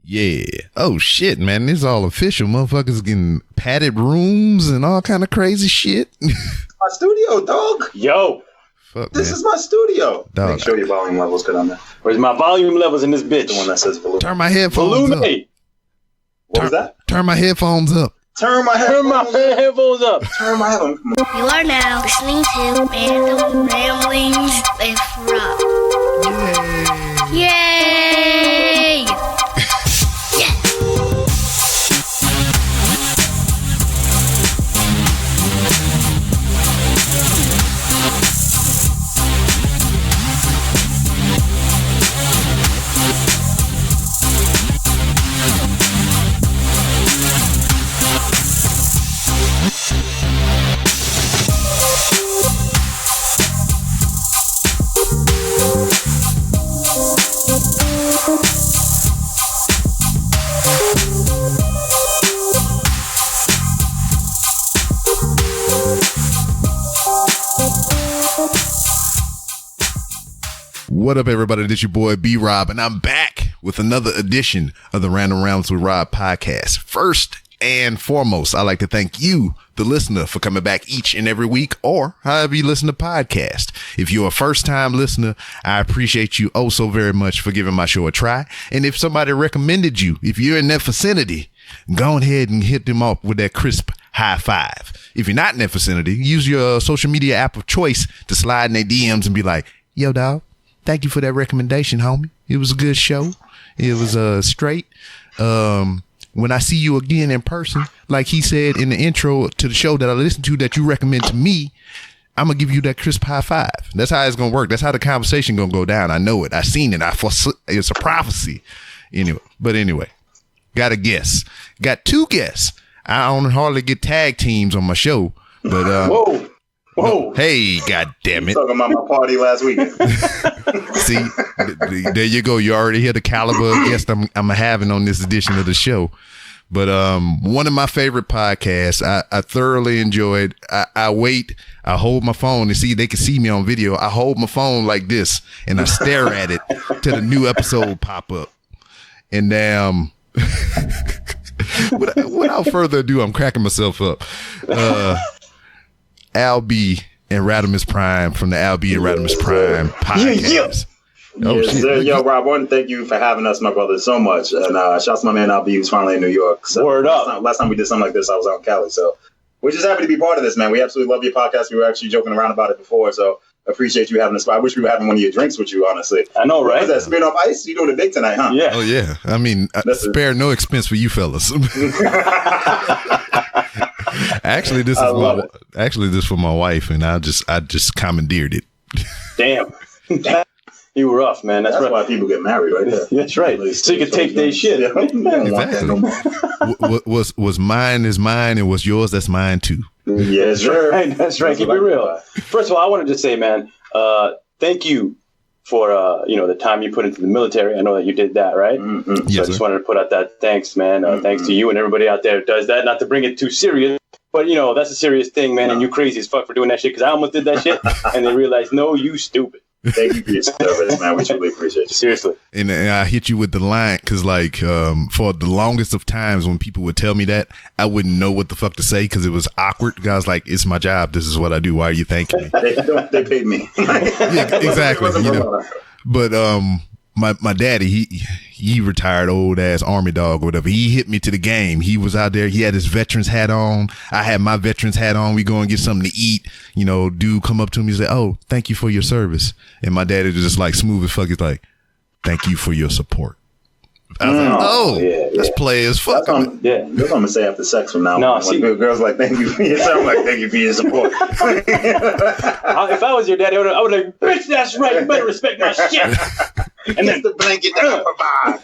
Yeah. Oh shit, man. This is all official. Motherfuckers getting padded rooms and all kind of crazy shit. My studio, dog. Yo. Fuck, this man. is my studio. Dog. Make sure your volume levels good on there. Where's my volume levels in this bitch? The one that says volume. Turn my headphones up. What was that? Turn my headphones up. Turn my headphones up. Turn my headphones up. You are now listening to Random Ramblings with Rob. Yay! Yay! What up, everybody? This your boy B-Rob, and I'm back with another edition of the Random Rounds with Rob podcast. First and foremost, I'd like to thank you, the listener, for coming back each and every week, or however you listen to podcast. If you're a first-time listener, I appreciate you oh so very much for giving my show a try. And if somebody recommended you, if you're in that vicinity, go ahead and hit them up with that crisp high five. If you're not in that vicinity, use your social media app of choice to slide in their DMs and be like, yo, dog, thank you for that recommendation, homie. It was a good show. It was straight. When I see you again in person, like he said in the intro to the show that I listened to that you recommend to me, I'm going to give you that crisp high five. That's how it's going to work. That's how the conversation going to go down. I know it. I seen it. It's a prophecy. Anyway, got a guest. Got two guests. I don't hardly get tag teams on my show, but Whoa. No, hey, God damn it. Talking about my party last week. See, there you go. You already hear the caliber of guest I'm having on this edition of the show. But one of my favorite podcasts, I thoroughly enjoyed. I wait, I hold my phone and see, they can see me on video. I hold my phone like this and I stare at it till the new episode pop up. And without further ado, I'm cracking myself up. Al B and Radames Prime from the Al B and Radames Prime podcast. Oh, yes, sir. Yo, Rob, I want to thank you for having us, my brother, so much. And shouts to my man Al B, who's finally in New York. So word up. Last time we did something like this, I was out in Cali. So we're just happy to be part of this, man. We absolutely love your podcast. We were actually joking around about it before. So appreciate you having us. I wish we were having one of your drinks with you, honestly. I know, right? What is that, Smirnoff Ice? You doing it big tonight, huh? Yeah. Oh, yeah. I mean, spare no expense for you fellas. Actually, this is for my wife, and I just commandeered it. Damn. You were rough, man. That's right. Why people get married, right there. That's right. So you can take their shit. Exactly. Was mine is mine, and what's yours, that's mine too. Yes, sir. That's right. Keep it real. First of all, I want to just say, man, thank you for the time you put into the military. I know that you did that, right? Mm-hmm. So Yes, I just sir. wanted to put out that thanks, man. Thanks to you and everybody out there who does that. Not to bring it too serious, but that's a serious thing, man. And you crazy as fuck for doing that shit, because I almost did that shit, and they realized, no, you stupid. Thank you for your service, man. We truly appreciate you. Seriously. And I hit you with the line because, like, for the longest of times when people would tell me that, I wouldn't know what the fuck to say because it was awkward. Guys, like, it's my job. This is what I do. Why are you thanking me? They paid me. Yeah, exactly. But my daddy, he retired old ass Army dog or whatever. He hit me to the game. He was out there. He had his veterans hat on. I had my veterans hat on. We go and get something to eat. Dude come up to me and say, "Oh, thank you for your service." And my daddy was just like smooth as fuck. He's like, "Thank you for your support." I was like, that's play as fuck. That's what I'm gonna say after sex from now. No, on. see, when girls like, "Thank you for your support," I'm like, "Thank you for your support." If I was your daddy, I would like, bitch, that's right. You better respect my shit. And then the blanket that I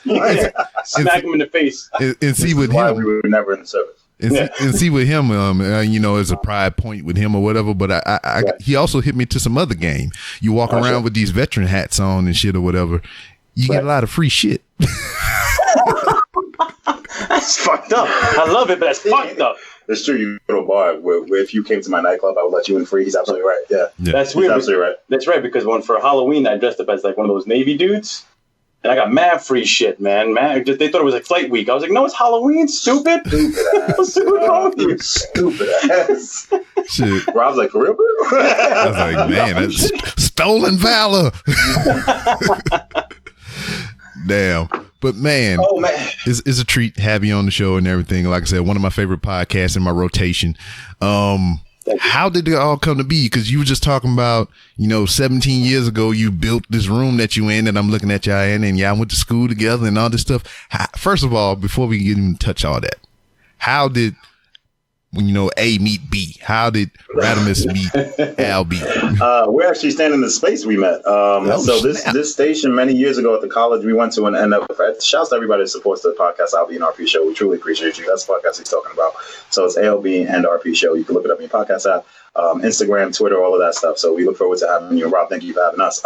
provide. Smack him in the face. And see with Why him, we were never in the service. and see with him, it's a pride point with him or whatever. But he also hit me to some other game. You walk around with these veteran hats on and shit or whatever. You get a lot of free shit. That's fucked up. I love it, but that's fucked up. It's true. You go to a bar where if you came to my nightclub, I would let you in free. He's absolutely right. Yeah. That's He's weird. absolutely right. That's right, because for Halloween, I dressed up as like one of those Navy dudes. And I got mad free shit, man. They thought it was like flight week. I was like, no, it's Halloween, stupid. What's wrong with you? Stupid ass. Shit. Rob's like, for real? I was like, man, that's stolen valor. Damn. But man, it's a treat to have you on the show and everything. Like I said, one of my favorite podcasts in my rotation. How did it all come to be? Because you were just talking about, 17 years ago, you built this room that you in, and I'm looking at y'all in, and y'all went to school together and all this stuff. First of all, before we even touch all that, how did, A meet B? How did Radames meet Al B? We're actually standing in the space we met. This station many years ago at the college we went to, and shouts to everybody that supports the podcast, Al B and RP Show. We truly appreciate you. That's the podcast he's talking about. So it's ALB and RP Show. You can look it up in your podcast app, Instagram, Twitter, all of that stuff. So we look forward to having you. Rob, thank you for having us.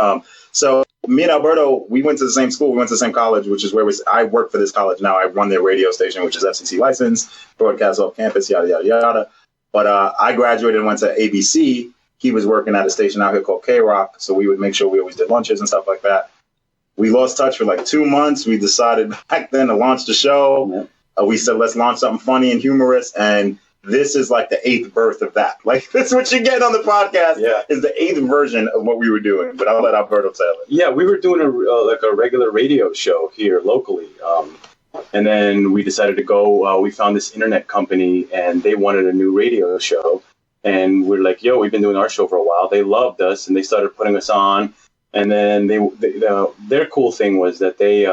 So me and Alberto, we went to the same school. We went to the same college, which is where I work for this college now. I run their radio station, which is FCC licensed, broadcast off campus, yada, yada, yada. But I graduated and went to ABC. He was working at a station out here called K-Rock. So we would make sure we always did lunches and stuff like that. We lost touch for like 2 months. We decided back then to launch the show. We said, let's launch something funny and humorous. And this is like the 8th birth of that. Like, that's what you get on the podcast is the 8th version of what we were doing. But I'll let Alberto tell it. Yeah, we were doing a regular radio show here locally. And then we decided to go, we found this internet company and they wanted a new radio show. And we're like, yo, we've been doing our show for a while. They loved us and they started putting us on. And then their cool thing was that they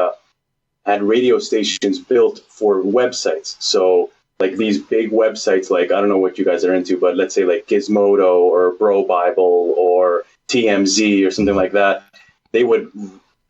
had radio stations built for websites. So like these big websites, like, I don't know what you guys are into, but let's say like Gizmodo or Bro Bible or TMZ or something like that. They would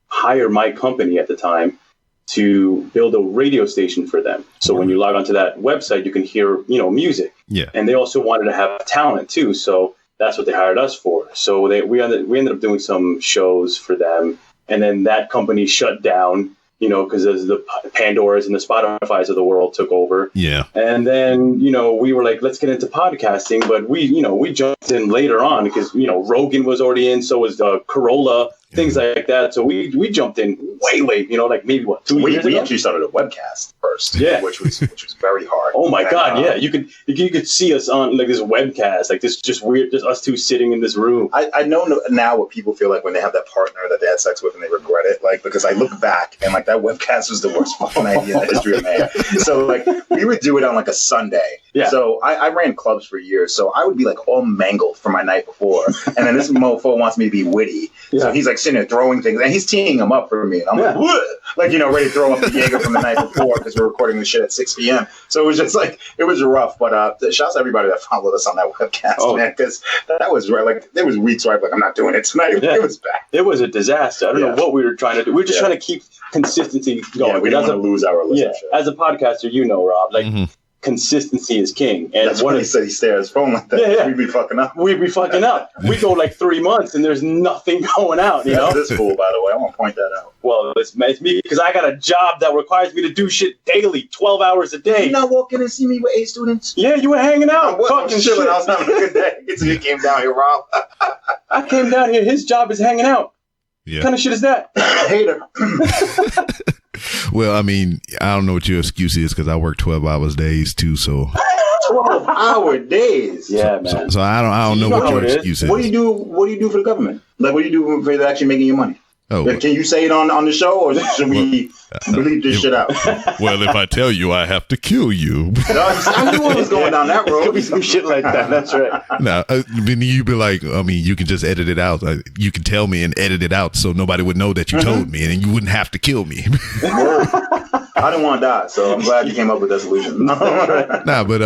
hire my company at the time to build a radio station for them. So when you log onto that website, you can hear, music. Yeah. And they also wanted to have talent too. So that's what they hired us for. So we ended up doing some shows for them. And then that company shut down, because as the Pandoras and the Spotifys of the world took over. Yeah. And then, we were like, let's get into podcasting. But we jumped in later on because, Rogan was already in. So was Corolla, things like that. So we jumped in way late, like maybe 2 years ago? We actually started a webcast first, which was very hard. Oh my God. Yeah. You could see us on like this webcast, like this just weird, just us two sitting in this room. I know now what people feel like when they have that partner that they had sex with and they regret it. Like, because I look back and like that webcast was the worst fucking idea in the history of man. So like we would do it on like a Sunday. Yeah. So I ran clubs for years. So I would be like all mangled from my night before. And then this mofo wants me to be witty. Yeah. So he's like sitting there throwing things and he's teeing them up for me. And I'm like, what? Like, ready to throw up the Jaeger from the night before because we're recording this shit at 6 p.m. So it was just like, it was rough. But shouts to everybody that followed us on that webcast, man, because that was right. Like, there was weeks where I'm like, I'm not doing it tonight. Yeah. It was bad. It was a disaster. I don't know what we were trying to do. We were just trying to keep consistency going. Yeah, we don't want to lose our listenership. Yeah, as a podcaster, Rob, like, consistency is king. And that's when he said he stared at his phone like that. Yeah. We'd be fucking up. We go like 3 months and there's nothing going out, This fool, by the way. I want to point that out. Well, it's me because I got a job that requires me to do shit daily, 12 hours a day. You not walk in and see me with 8 students? Yeah, you were hanging out. I'm chilling. I was having a good day. So you came down here, Rob. I came down here. His job is hanging out. Yeah. What kind of shit is that? Hater. Well, I mean, I don't know what your excuse is because I work 12-hour days too. So 12-hour days. Yeah, man. So I don't know what your excuse is. What do you do? What do you do for the government? Like, what do you do for actually making your money? Oh, can you say it on the show, or should we bleep this shit out? Well, if I tell you, I have to kill you. No, I knew I was going down that road. Could be some shit like that. That's right. No, then you'd be like, I mean, you can just edit it out. You can tell me and edit it out, so nobody would know that you told me, and you wouldn't have to kill me. I didn't want to die, so I'm glad you came up with that solution. Nah, but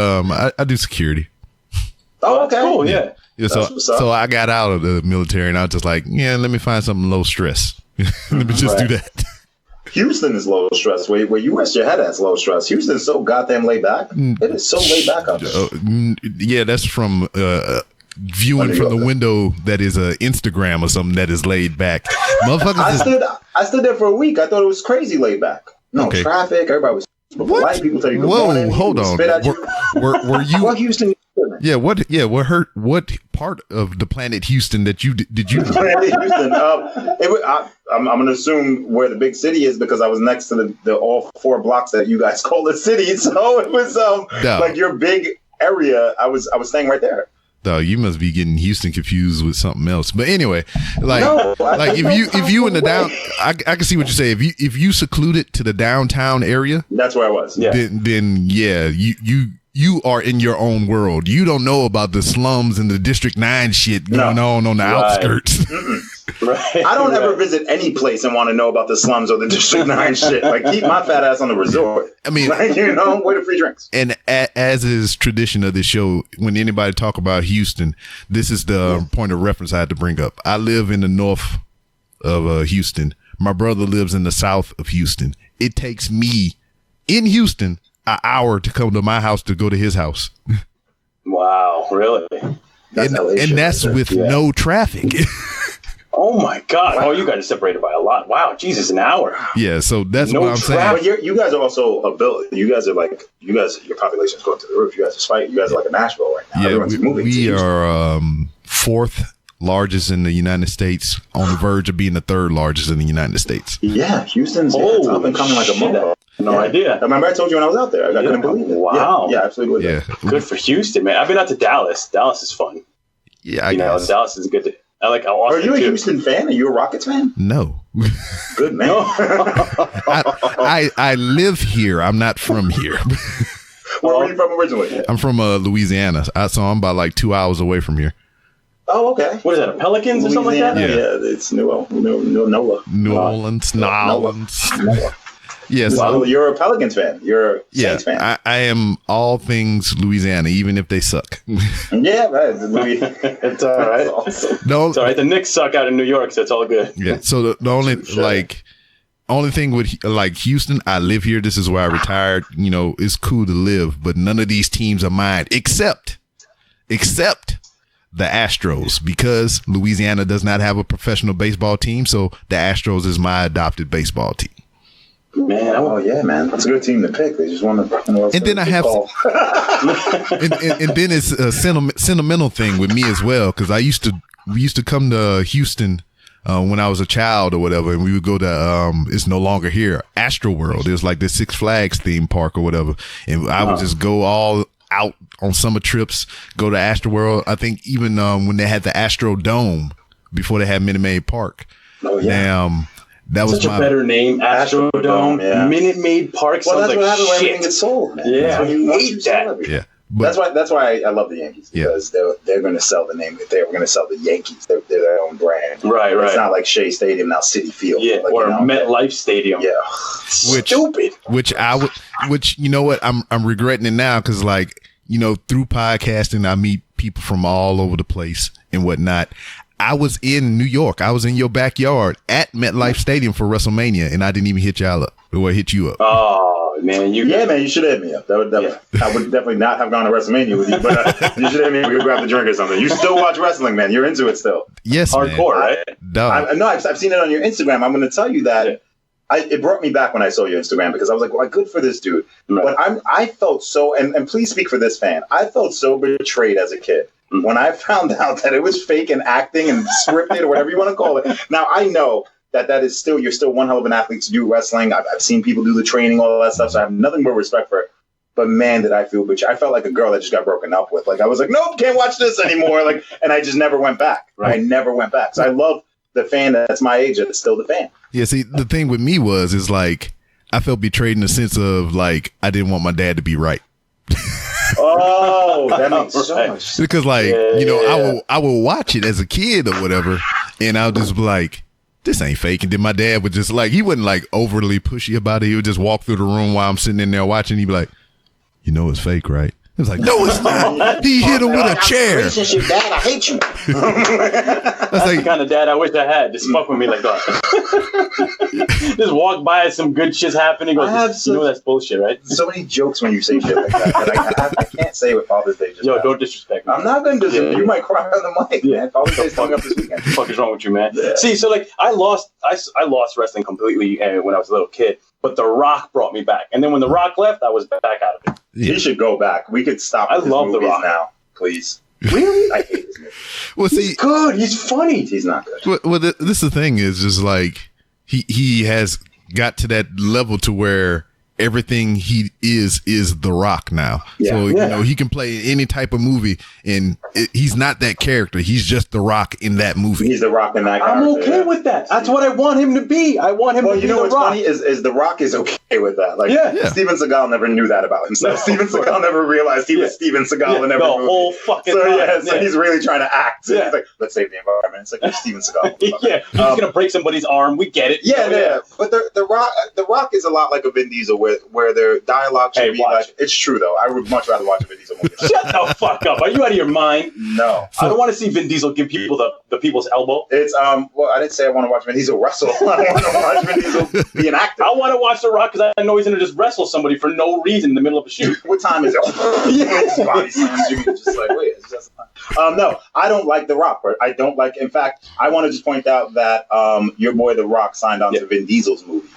I do security. Oh, okay, cool. Yeah. Yeah, so I got out of the military and I was just like, let me find something low stress. Let me just do that. Houston is low stress. Where you rest your head at is low stress. Houston is so goddamn laid back. It is so laid back up there. Yeah, that's from viewing from the window that is Instagram or something that is laid back. Motherfuckers. I stood there for a week. I thought it was crazy laid back. No traffic. Everybody was. White people tell you good morning. Hold on. Were you? Well, Houston. Yeah, what part of the planet Houston that you did you? Planet Houston. I'm going to assume where the big city is because I was next to the all 4 blocks that you guys call the city. So it was like your big area. I was staying right there. Though you must be getting Houston confused with something else. But anyway, if you in the down, I can see what you say. If you secluded to the downtown area, that's where I was. Yeah. Then yeah, you are in your own world. You don't know about the slums and the District 9 shit going on the outskirts. Right. I don't ever visit any place and want to know about the slums or the District 9 shit. Like, keep my fat ass on the resort. I mean, where the free drinks. And as is tradition of this show, when anybody talk about Houston, this is the point of reference I had to bring up. I live in the north of Houston. My brother lives in the south of Houston. It takes me in Houston an hour to come to my house to go to his house. Wow, really? And that's with no traffic. Oh my God! Oh, you guys are separated by a lot. Wow, Jesus, an hour. Yeah, so that's what I'm saying. But you guys are also a build. You guys are your population's going to the roof. You guys are spiking. You guys are like a Nashville right now. Yeah, everyone's moving. We are 4th largest in the United States, on the verge of being the 3rd largest in the United States. Yeah, Houston's up and coming like a mother. No idea. I remember I told you when I was out there. I couldn't believe it. Wow. Yeah, absolutely. Yeah. Good for Houston, man. I've been out to Dallas. Dallas is fun. Yeah, I guess. Dallas is good. I like how Austin. Are you a Houston fan? Are you a Rockets fan? No. Good man. I live here. I'm not from here. Where were you from originally? I'm from Louisiana, so I'm about like 2 hours away from here. Oh, okay. What is that? A Pelicans or something like that? Yeah, it's NOLA. New Orleans, Nolans. Yes. Well, you're a Pelicans fan. You're a Saints fan. I am all things Louisiana, even if they suck. Yeah, right. It's all right. It's all right. The Knicks suck out in New York, so it's all good. Yeah. So the only thing with like Houston, I live here. This is where I retired. It's cool to live, but none of these teams are mine, except the Astros, because Louisiana does not have a professional baseball team. So the Astros is my adopted baseball team. Man, man, that's a good team to pick. They just want to. And then I have, and then it's a sentimental thing with me as well, because we used to come to Houston when I was a child or whatever, and we would go to it's no longer here, Astro World. It was like the Six Flags theme park or whatever, and I would just go all out on summer trips, go to Astro World. I think even when they had the Astro Dome before they had Minute Maid Park. Oh yeah. That was such a better name, Astrodome. Yeah. Minute Maid Park. Well, that's what like happens when shit. everything gets sold. Man. Yeah, I hate that. Yeah, that's why I love the Yankees, because they're going to sell the name. They were going to sell the Yankees. They're their own brand. Right. It's not like Shea Stadium now, City Field. Yeah, or MetLife Stadium. Yeah, stupid. Which you know what, I'm regretting it now, because through podcasting I meet people from all over the place and whatnot. I was in New York. I was in your backyard at MetLife Stadium for WrestleMania, and I didn't even hit y'all up or hit you up. Oh man, you should have hit me up. I would definitely not have gone to WrestleMania with you, but you should have hit me up. We could grab the drink or something. You still watch wrestling, man. You're into it still. Yes, hardcore, man. Right? No, I've seen it on your Instagram. I'm going to tell you that. It brought me back when I saw your Instagram, because I was like, well, good for this dude. Right. But I felt so, and please speak for this fan, I felt so betrayed as a kid when I found out that it was fake and acting and scripted or whatever you want to call it. Now, I know that is still, you're still one hell of an athlete to do wrestling. I've seen people do the training, all that stuff, so I have nothing but respect for it. But man, did I feel betrayed. I felt like a girl that just got broken up with. Like, I was like, nope, can't watch this anymore. And I just never went back. Right. I never went back. So I love the fan that's my age that's still the fan. Yeah, see, the thing with me is like, I felt betrayed in the sense of like, I didn't want my dad to be right. Oh, that makes so much sense. Because I will watch it as a kid or whatever, and I'll just be like, this ain't fake. And then my dad would just he wasn't like overly pushy about it. He would just walk through the room while I'm sitting in there watching. He'd be like, it's fake, right? It was like, no, it's not. He hit him with a chair. Relationship, Dad, I hate you. That's the kind of dad I wish I had. Just fuck with me like that. Just walk by as some good shit's happening. That's bullshit, right? So many jokes when you say shit like that. I can't say what Father's Day just happened. Don't disrespect me. I'm not going to disrespect you. You might cry on the mic, man. Father's Day's coming up this weekend. What the fuck is wrong with you, man? Yeah. See, so I lost wrestling completely when I was a little kid. But The Rock brought me back. And then when The Rock left, I was back out of it. Yeah. He should go back. We could stop. I love The Rock now. please. Really? I hate this movie. Well, see, He's good. He's funny. He's not good. well, this is the thing is just like he has got to that level to where everything he is The Rock now. Yeah. So, Yeah. you know, he can play any type of movie and he's not that character. He's just The Rock in that movie. He's The Rock in that I'm character. okay with that. That's what I want him to be. I want him Well, to you be know The what's Rock. funny is The Rock is okay with that. Like, Yeah. Steven Seagal never knew that about himself. No, Steven of course. Seagal never realized he was Steven Seagal in every the movie. whole fucking So time. so he's really trying to act. So Yeah. he's like, let's save the environment. It's like, you're Steven Seagal. Yeah, he's gonna break somebody's arm. We get it. Yeah. But the Rock is a lot like a Vin Diesel where their dialogue should be watch. like. It's true though. I would much rather watch a Vin Diesel movie. Shut the fuck up. Are you out of your mind? No. I don't want to see Vin Diesel give people the people's elbow. It's well, I didn't say I want to watch Vin Diesel wrestle. I want to watch Vin Diesel be an actor. I want to watch The Rock because I know he's gonna just wrestle somebody for no reason in the middle of a shoot. What time is it? Yeah. Body slams you. You're just like, wait, it's just no, I don't like The Rock. I don't like. In fact, I want to just point out that your boy The Rock signed on to Vin Diesel's movie.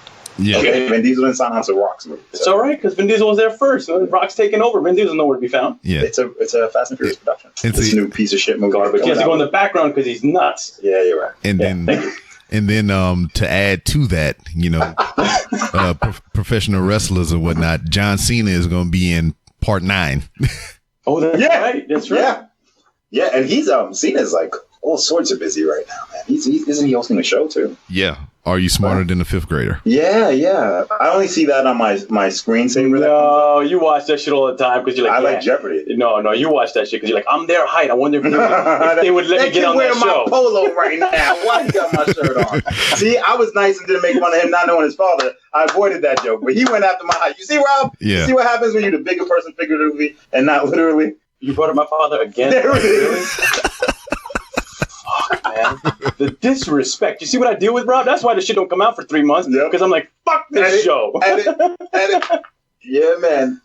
Yeah. Okay, Vin Diesel didn't sign on to Rock's movie. It's all right because Vin Diesel was there first. Rock's taking over. Vin Diesel's nowhere to be found. Yeah. It's a Fast and Furious production. It's This new piece of shit movie. Garbage. He has to go in the background because he's nuts. Yeah, you're right. And then to add to that, you know, professional wrestlers and whatnot, John Cena is going to be in part 9. Oh, that's right. That's right. Yeah, and he's Cena's like all sorts of busy right now, man. Isn't he hosting a show too? Yeah. Are you smarter than a 5th grader? Yeah. I only see that on my screensaver. No, you watch that shit all the time because you're like, I like Jeopardy. No, you watch that shit because you're like, I'm their height. I wonder if they would let me get on that show. They can wear my polo right now. Why you got my shirt on? See, I was nice and didn't make fun of him not knowing his father. I avoided that joke, but he went after my height. You see, Rob? Yeah. You see what happens when you're the bigger person figuratively and not literally? You brought up my father again? There it Really? is. Fuck, man. The disrespect. You see what I deal with, Rob? That's why the shit don't come out for 3 months. Because I'm like, fuck this show. Edit. Yeah, man.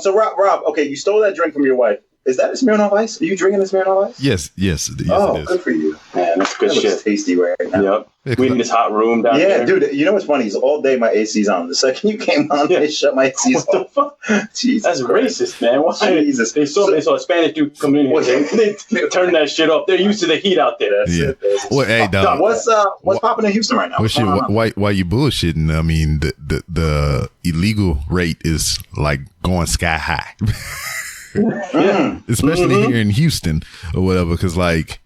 So Rob, okay, you stole that drink from your wife. Is that a Smirnoff Ice? Are you drinking a Smirnoff Ice? Yes, it is. Good for you. Man, that's good That shit. looks tasty right now. Yep. We in this hot room down there. Yeah, dude, you know what's funny is all day my AC's on. The second you came on, they shut my AC's What the off. fuck? Jesus That's Christ. racist, man. Why? Jesus. They saw a Spanish dude come in here. They turned that shit off. They're used to the heat out there. Yeah. Well, hey, dog. What's popping in Houston right now? Well, shit, why you bullshitting? I mean, the illegal rate is like going sky high. Especially here in Houston or whatever, because like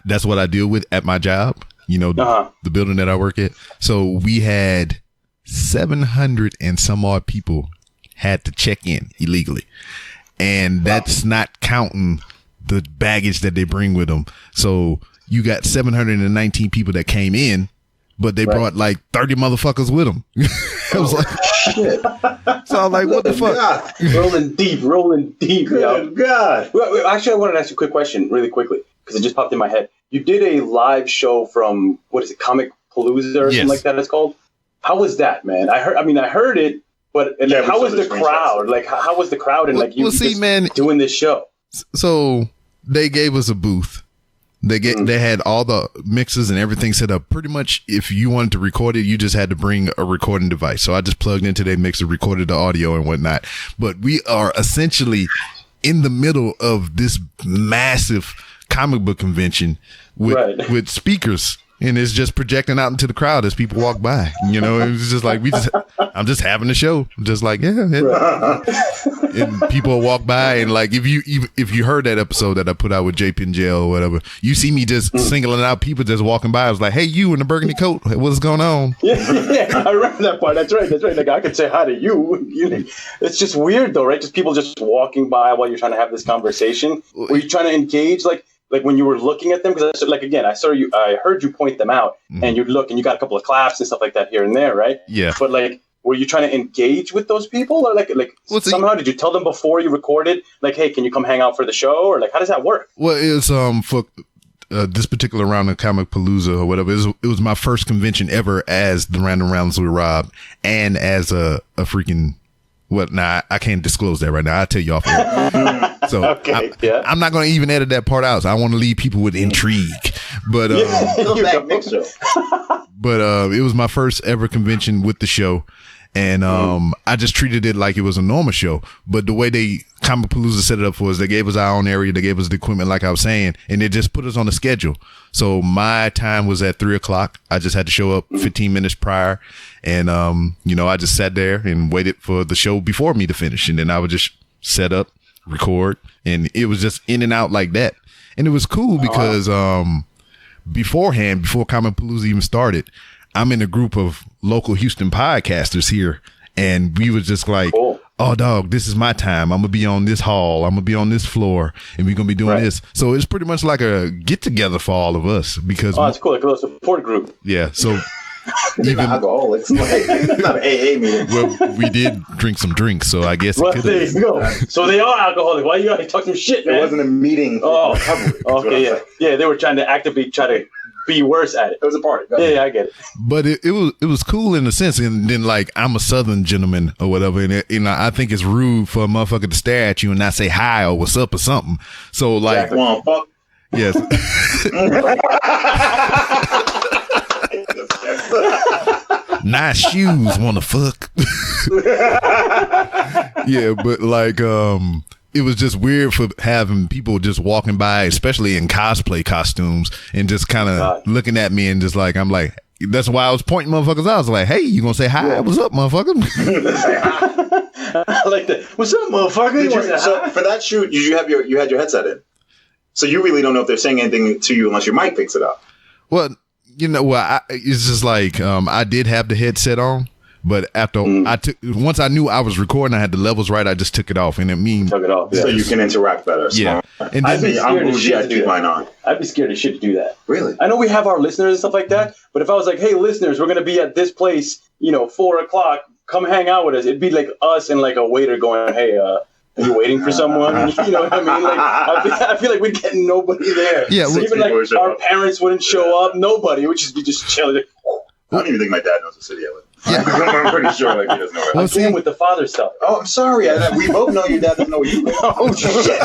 that's what I deal with at my job, you know, the building that I work at. So we had 700 and some odd people had to check in illegally, and that's not counting the baggage that they bring with them. So you got 719 people that came in, but they brought like 30 motherfuckers with them. I was like, shit. So I was like, what the fuck? God. Rolling deep, Good God. Wait, actually, I wanted to ask you a quick question really quickly because it just popped in my head. You did a live show from, what is it, Comic Palooza or something like that it's called? How was that, man? I heard it, but like, how was the crowd? Like, how was the crowd and like you doing this show? So they gave us a booth. They had all the mixes and everything set up. Pretty much, if you wanted to record it, you just had to bring a recording device. So I just plugged into their mixer, recorded the audio and whatnot. But we are essentially in the middle of this massive comic book convention with speakers. And it's just projecting out into the crowd as people walk by. You know, it was just like I'm just having a show. Just like, and people walk by and like if you heard that episode that I put out with JP in jail or whatever, you see me just singling out people just walking by. I was like, hey, you in the burgundy coat, what's going on? Yeah, I remember that part. That's right. Like I could say hi to you. It's just weird though, right? Just people just walking by while you're trying to have this conversation. Were you trying to engage like when you were looking at them, because like again, I heard you point them out, and you'd look, and you got a couple of claps and stuff like that here and there, right? Yeah. But like, were you trying to engage with those people, or somehow did you tell them before you recorded, like, hey, can you come hang out for the show, or like how does that work? Well, it's for this particular round of Comic Palooza or whatever. It was my first convention ever as the Random Rounds with Rob, and as a freaking. I can't disclose that right now. I'll tell you off air. So I'm not going to even edit that part out. So I want to leave people with intrigue. But it was my first ever convention with the show. And I just treated it like it was a normal show. But the way they Comic Palooza set it up for us. They gave us our own area. They gave us the equipment, like I was saying, and they just put us on the schedule. So my time was at 3:00. I just had to show up 15 minutes prior. And, I just sat there and waited for the show before me to finish. And then I would just set up, record, and it was just in and out like that. And it was cool because beforehand, before Comic Palooza even started, I'm in a group of local Houston podcasters here. And we was just like, oh, dog, this is my time. I'm going to be on this hall. I'm going to be on this floor. And we're going to be doing this. So it's pretty much like a get together for all of us. Because it's cool. Like a little support group. Yeah. So even alcoholics. It's not an AA meeting. Well, we did drink some drinks. So I guess there you go. So they are alcoholic. Why you gotta talk some shit, man? It wasn't a meeting. Oh, okay. Yeah. They were trying to actively try to be worse at it. It was a party. Yeah, I get it. But it was cool in a sense, and then like I'm a Southern gentleman or whatever, and I think it's rude for a motherfucker to stare at you and not say hi or what's up or something. So like, fuck. Yes. Nice shoes, wanna fuck. Yeah, but like it was just weird for having people just walking by, especially in cosplay costumes, and just kind of looking at me and just like, I'm like, that's why I was pointing motherfuckers out. I was like, hey, you gonna say hi? What's up, motherfucker? I like that. What's up, motherfucker? So for that shoot, you had your headset in. So you really don't know if they're saying anything to you unless your mic picks it up. Well, it's just like I did have the headset on. But after once I knew I was recording, I had the levels right. I just took it off, and it means took it off, so you can interact better. Yeah, and I'd be scared as shit to do mine on. I'd be scared as shit to do that. Really? I know we have our listeners and stuff like that, but if I was like, "Hey, listeners, we're gonna be at this place, 4:00, come hang out with us," it'd be like us and like a waiter going, "Hey, are you waiting for someone?" You know what I mean? Like, I feel like we'd get nobody there. Yeah, so even like our parents wouldn't show up. Nobody. It would just be chilling. Like, I don't even think my dad knows the city I live. Yeah. I'm pretty sure he doesn't know. I'm saying with the father stuff. Oh, I'm sorry. We both know your dad doesn't know where you live. Oh shit!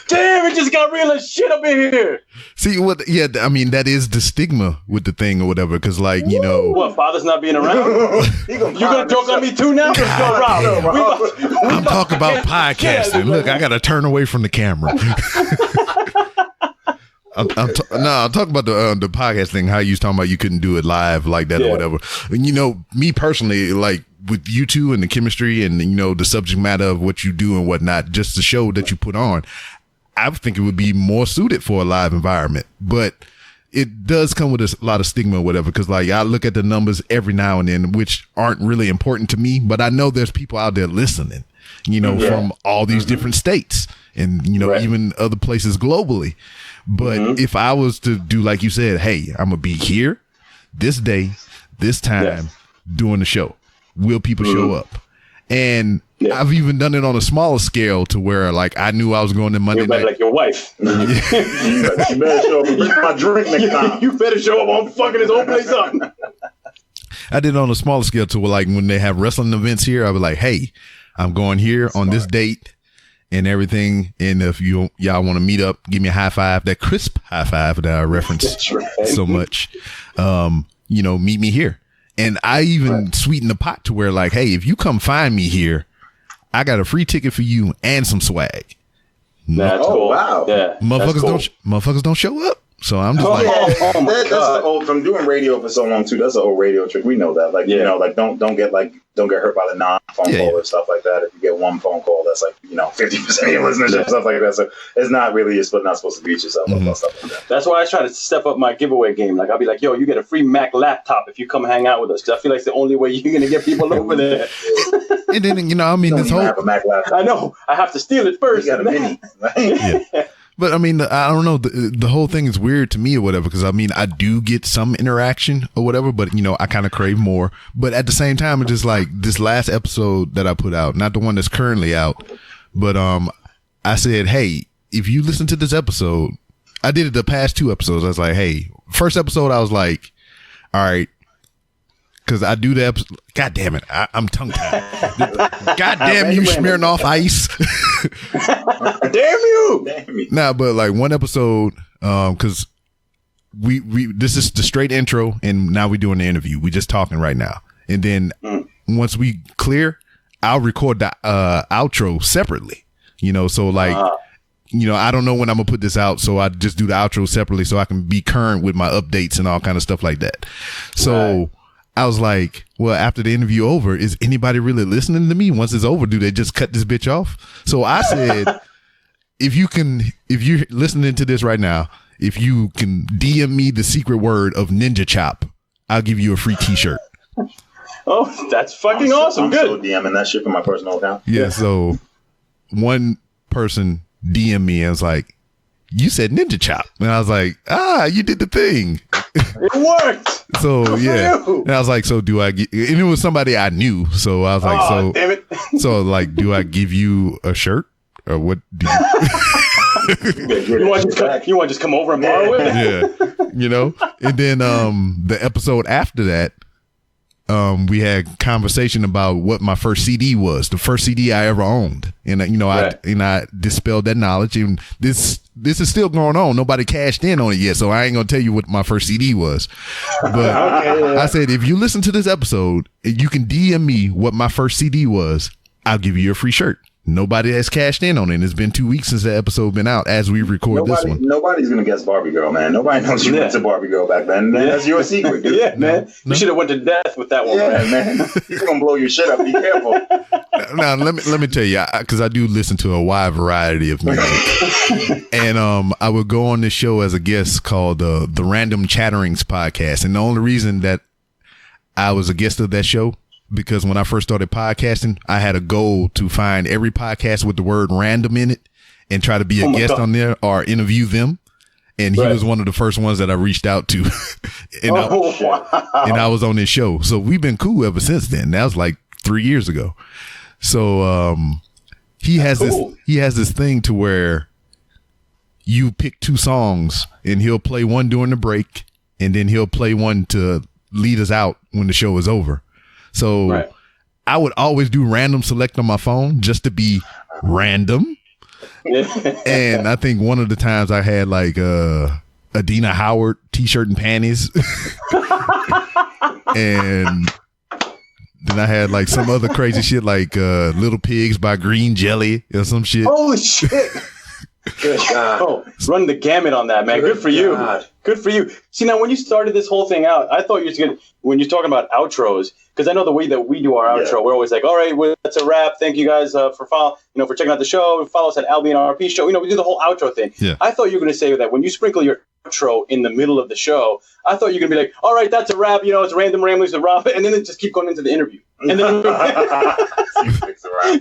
Damn, it just got real as shit up in here. See what? Yeah, I mean that is the stigma with the thing or whatever. Because like what father's not being around? You gonna joke on me too now? Let's go, Rob. I'm talking about podcasting. Look, I gotta turn away from the camera. I'm talking about the podcast thing. How you was talking about you couldn't do it live like that or whatever. And me personally, like with you two and the chemistry and the subject matter of what you do and whatnot, just the show that you put on, I think it would be more suited for a live environment. But it does come with a lot of stigma or whatever. Because like I look at the numbers every now and then, which aren't really important to me, but I know there's people out there listening, from all these different states and even other places globally. But if I was to do, like you said, hey, I'm going to be here this day, this time doing the show. Will people show up? And I've even done it on a smaller scale to where like I knew I was going to Monday night. Like your wife. You better show up and bring my drink next time. You better show up. I'm fucking this whole place up. I did it on a smaller scale to where like when they have wrestling events here, I was like, hey, I'm going here on this date. And everything, and if y'all want to meet up, give me a high five, that crisp high five that I reference so much. Meet me here. And I even sweeten the pot to where like, hey, if you come find me here, I got a free ticket for you and some swag. That's cool. Wow. Yeah. Motherfuckers don't show up. So I'm just that's the old, from doing radio for so long too. That's an old radio trick. We know that. Like don't get hurt by the non-phone call or stuff like that. If you get one phone call, that's like 50% of your listeners and stuff like that. So it's not really you're not supposed to beat yourself about stuff like that. That's why I try to step up my giveaway game. Like I'll be like, yo, you get a free Mac laptop if you come hang out with us. Because I feel like it's the only way you're gonna get people over there. And then this whole have a Mac laptop. I know I have to steal it first. You got a mini, right? Yeah. But I mean, I don't know. The whole thing is weird to me or whatever, because I mean, I do get some interaction or whatever, but I kind of crave more. But at the same time, it's just like this last episode that I put out, not the one that's currently out, but I said, hey, if you listen to this episode, I did it the past 2 episodes. I was like, hey, first episode, I was like, all right. Because I do the episode. God damn it. I'm tongue tied. God damn you, Smirnoff Ice. Damn you. Nah, but like one episode, because we this is the straight intro, and now we're doing the interview. We just talking right now. And then once we clear, I'll record the outro separately. So like, I don't know when I'm gonna put this out, so I just do the outro separately so I can be current with my updates and all kind of stuff like that. So I was like, well, after the interview over, is anybody really listening to me? Once it's over, do they just cut this bitch off? So I said, if you're listening to this right now, if you can DM me the secret word of Ninja Chop, I'll give you a free t-shirt. Oh, that's fucking awesome. I'm Good. so DMing that shit from my personal account. Yeah, so one person DM me and was like, you said Ninja Chop. And I was like, you did the thing. It worked. So yeah. And I was like, so do I get, and it was somebody I knew. So I was like, damn it. So like, do I give you a shirt or what do you You want to just come over and borrow it? Yeah. And then the episode after that, we had conversation about what my first CD was, the first CD I ever owned. And I dispelled that knowledge, and this is still going on. Nobody cashed in on it yet, so I ain't gonna tell you what my first CD was. But I said, if you listen to this episode, you can DM me what my first CD was. I'll give you a free shirt. Nobody has cashed in on it. It's been 2 weeks since the episode been out as we record this one. Nobody's going to guess Barbie Girl, man. Nobody knows you went to Barbie Girl back then. That's your secret, dude. Yeah, man. You should have went to death with that one, man. He's going to blow your shit up. Be careful. Now, let me tell you, because I do listen to a wide variety of music. And I would go on this show as a guest called the Random Chatterings podcast. And the only reason that I was a guest of that show, because when I first started podcasting, I had a goal to find every podcast with the word random in it and try to be a guest on there or interview them. And he was one of the first ones that I reached out to. And I was on his show. So we've been cool ever since then. That was like 3 years ago. So he has this thing to where you pick 2 songs and he'll play one during the break and then he'll play one to lead us out when the show is over. So I would always do random select on my phone just to be random. And I think one of the times I had like Adina Howard t-shirt and panties. And then I had like some other crazy shit like Little Pigs by Green Jelly or some shit. Holy shit. Good God. Oh, run the gamut on that, man. Good for you. Good for you. See, now when you started this whole thing out, I thought you were going to, when you're talking about outros, because I know the way that we do our outro, we're always like, all right, well, that's a wrap. Thank you guys for for checking out the show. Follow us at Albion RP Show. We do the whole outro thing. Yeah. I thought you were going to say that when you sprinkle your outro in the middle of the show, I thought you were going to be like, all right, that's a wrap. It's Random Ramblings with Rob, and then it just keep going into the interview. And then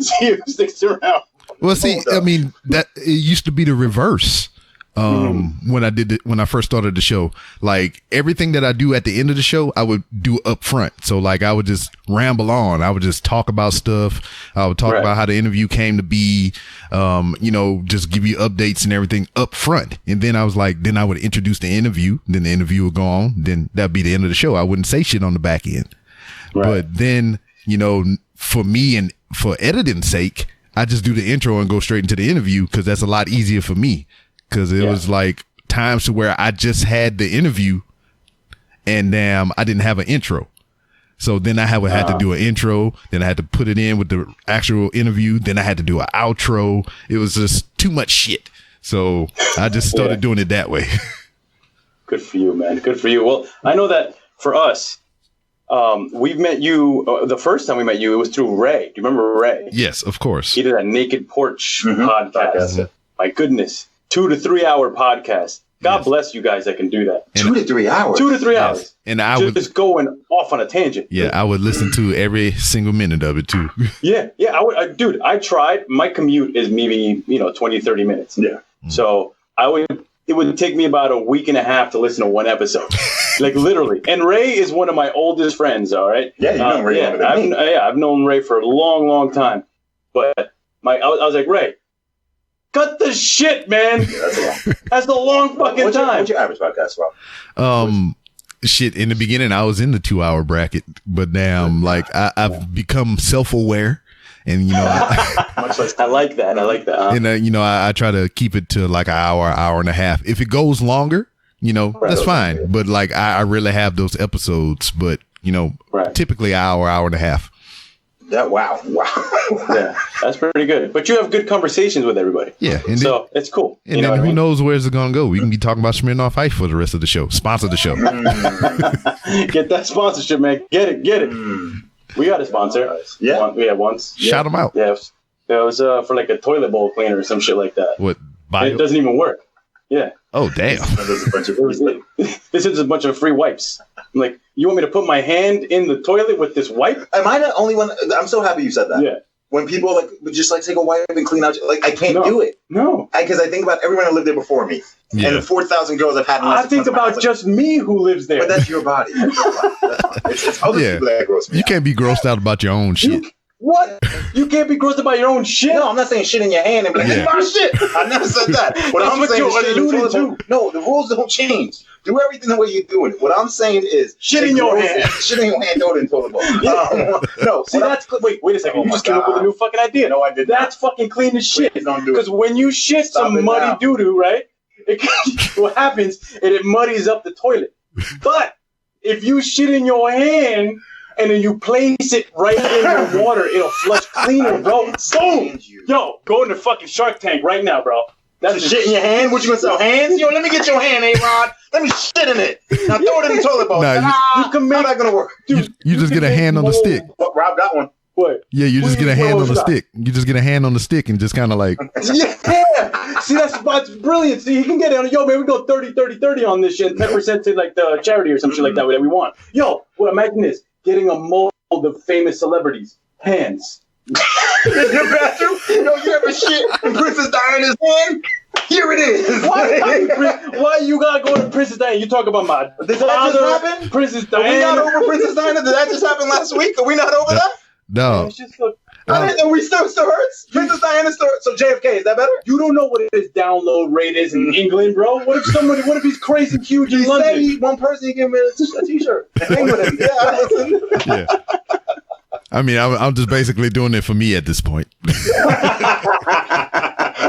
see who sticks around. Well, see, I mean, that it used to be the reverse. When I first started the show, like everything that I do at the end of the show, I would do up front. So like I would just ramble on. I would just talk about stuff. I would talk about how the interview came to be, just give you updates and everything up front. And then I was like, then I would introduce the interview. Then the interview would go on. Then that'd be the end of the show. I wouldn't say shit on the back end. But then, for me and for editing's sake, I just do the intro and go straight into the interview because that's a lot easier for me. Because it was like times to where I just had the interview and I didn't have an intro. So then I had to do an intro. Then I had to put it in with the actual interview. Then I had to do an outro. It was just too much shit. So I just started doing it that way. Good for you, man. Good for you. Well, I know that for us, we've met you. The first time we met you, it was through Ray. Do you remember Ray? Yes, of course. He did a Naked Porch podcast. My goodness. 2 to 3 hour podcast. God bless you guys that can do that. 2 to 3 hours. 2 to 3 hours. And I would just going off on a tangent. Yeah, I would listen to every single minute of it too. Yeah. I would, dude. I tried. My commute is maybe 20, 30 minutes. Yeah. So it would take me about a week and a half to listen to one episode, like literally. And Ray is one of my oldest friends. All right. Yeah, you know Ray. I've known Ray for a long, long time. But I was like, Ray, cut the shit, man. That's a long fucking time. What's your average podcast, Rob? Shit, in the beginning, I was in the 2 hour bracket, but now I'm like, I've become self-aware. And, I like that. And, I try to keep it to like an hour and a half. If it goes longer, that's fine. But like, I really have those episodes, but, typically an hour and a half. Wow. Yeah. That's pretty good. But you have good conversations with everybody. Yeah. And so it's cool. And then who knows where's it going to go? We can be talking about Smirnoff Ice for the rest of the show. Sponsor the show. Get that sponsorship, man. Get it. We got a sponsor. Yeah. Once. Shout them out. Yeah. It was for like a toilet bowl cleaner or some shit like that. What? It doesn't even work. Yeah. Oh, damn. This is a bunch of free wipes. I'm like, you want me to put my hand in the toilet with this wipe? Am I the only one? I'm so happy you said that. Yeah. When people just take a wipe and clean out, I can't do it. No. Because I think about everyone that lived there before me. Yeah. And the 4,000 girls I've had. I think about just me who lives there. But that's your body. It's other people that gross me You can't be grossed out about your own shit. What? You can't be grossed about your own shit? No, I'm not saying shit in your hand and be like, it's my shit. I never said that. What I'm saying is shit alluded to. No, the rules don't change. Do everything the way you're doing it. What I'm saying is shit in your hand. Shit in your hand, throw it in the toilet bowl. No, see, that's wait a second. You just came up with a new fucking idea. No, I did not. That's fucking clean as shit. Don't do it. Because when you shit some muddy doo-doo, right? What happens is it muddies up the toilet. But if you shit in your hand and then you place it right in your water, it'll flush cleaner, bro. Boom! Yo, go in the fucking Shark Tank right now, bro. That's shit in your hand? What, you gonna sell hands? Yo, let me get your hand, A-Rod. Let me shit in it. Now throw it in the toilet bowl. You can make... How's that gonna work? You just get a hand on the stick. Rob got one. What? Yeah, you just get a hand on the stick. You just get a hand on the stick and just kind of like... Yeah! See, that's brilliant. See, he can get it on... Yo, man, we go 30-30-30 on this shit. 10% to, like, the charity or some shit like that we want. Yo, well, imagine this. Getting a mold of famous celebrities. Hands. In your bathroom? Yo, you ever shit in Princess Diana's hand? Here it is. Why you gotta go to Princess Diana? You talk about my Did that just happen? Princess Diana. Are we not over Princess Diana? Did that just happen last week? Are we not over that? No. And we still hurts? Princess Diana still hurts. So JFK, is that better? You don't know what his download rate is in England, bro. What if he's crazy huge in London? Say one person he give me a t-shirt. Hang with him. Yeah, listen. Yeah. I mean, I'm just basically doing it for me at this point.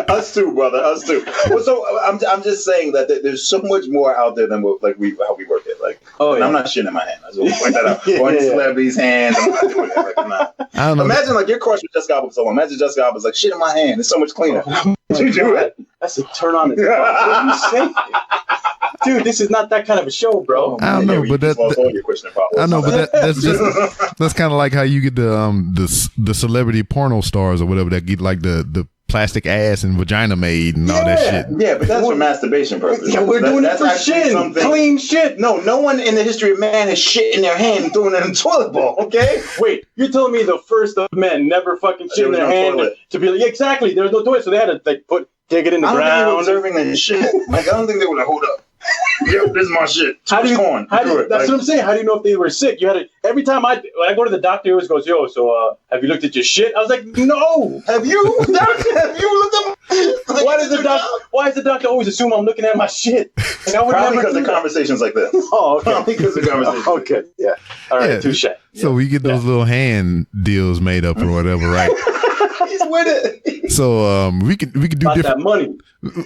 Us too, brother. Us too. Well, so I'm just saying that there's so much more out there than how we work it. Like, I'm not shitting in my hand. I just want to point that out. Or in celebrities' hands. I'm not doing it. Like, I'm not. I don't know. Imagine like your crush with Jessica Alba for so long. Imagine Jessica Alba's like, shit in my hand. It's so much cleaner. Did you do it? That's a turn on. What are you saying? Dude, this is not that kind of a show, bro. I don't know, but that's kind of like how you get the celebrity porno stars or whatever that get like the plastic ass and vagina made and all that shit. Yeah, but that's for masturbation purposes. Yeah, we're doing it for shit. Clean shit. No one in the history of man has shit in their hand and throwing it in the toilet bowl, okay? Wait, you're telling me the first of men never fucking shit in their hand to be like, exactly, there's no toilet, so they had to like dig it in the ground. I don't think they were observing that shit. Like, I don't think they were like, hold up. Yo, this is my shit. That's what I'm saying. How do you know if they were sick? You had to, every time when I go to the doctor, he always goes, yo, so have you looked at your shit? I was like, no. Have you looked at like, why does the doctor always assume I'm looking at my shit? Probably because of conversations like this. Oh, okay. Probably because of conversations. Okay, yeah. All right, touche. So we get those little hand deals made up or whatever, right? He's with it. So we could do different that money.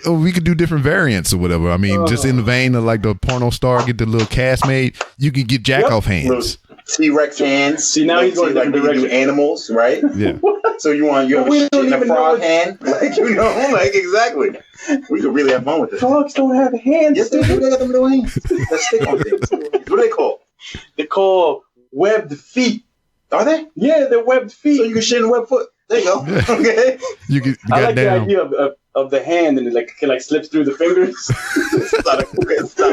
We could do different variants or whatever. I mean, just in the vein of like the porno star, get the little cast made. You could get jack off hands, T-Rex hands. See, now he's going like do animals, right? Yeah. So you have a shit in a frog hand, like exactly. We could really have fun with this. Frogs don't have hands. Yes, they do. They got them little hands. Let's stick on things. What do they call? They call webbed feet. Are they? Yeah, they're webbed feet. So you can shit in webbed foot. There you go. Okay. I like the idea of the hand and it like slips through the fingers. It's not a cool stand.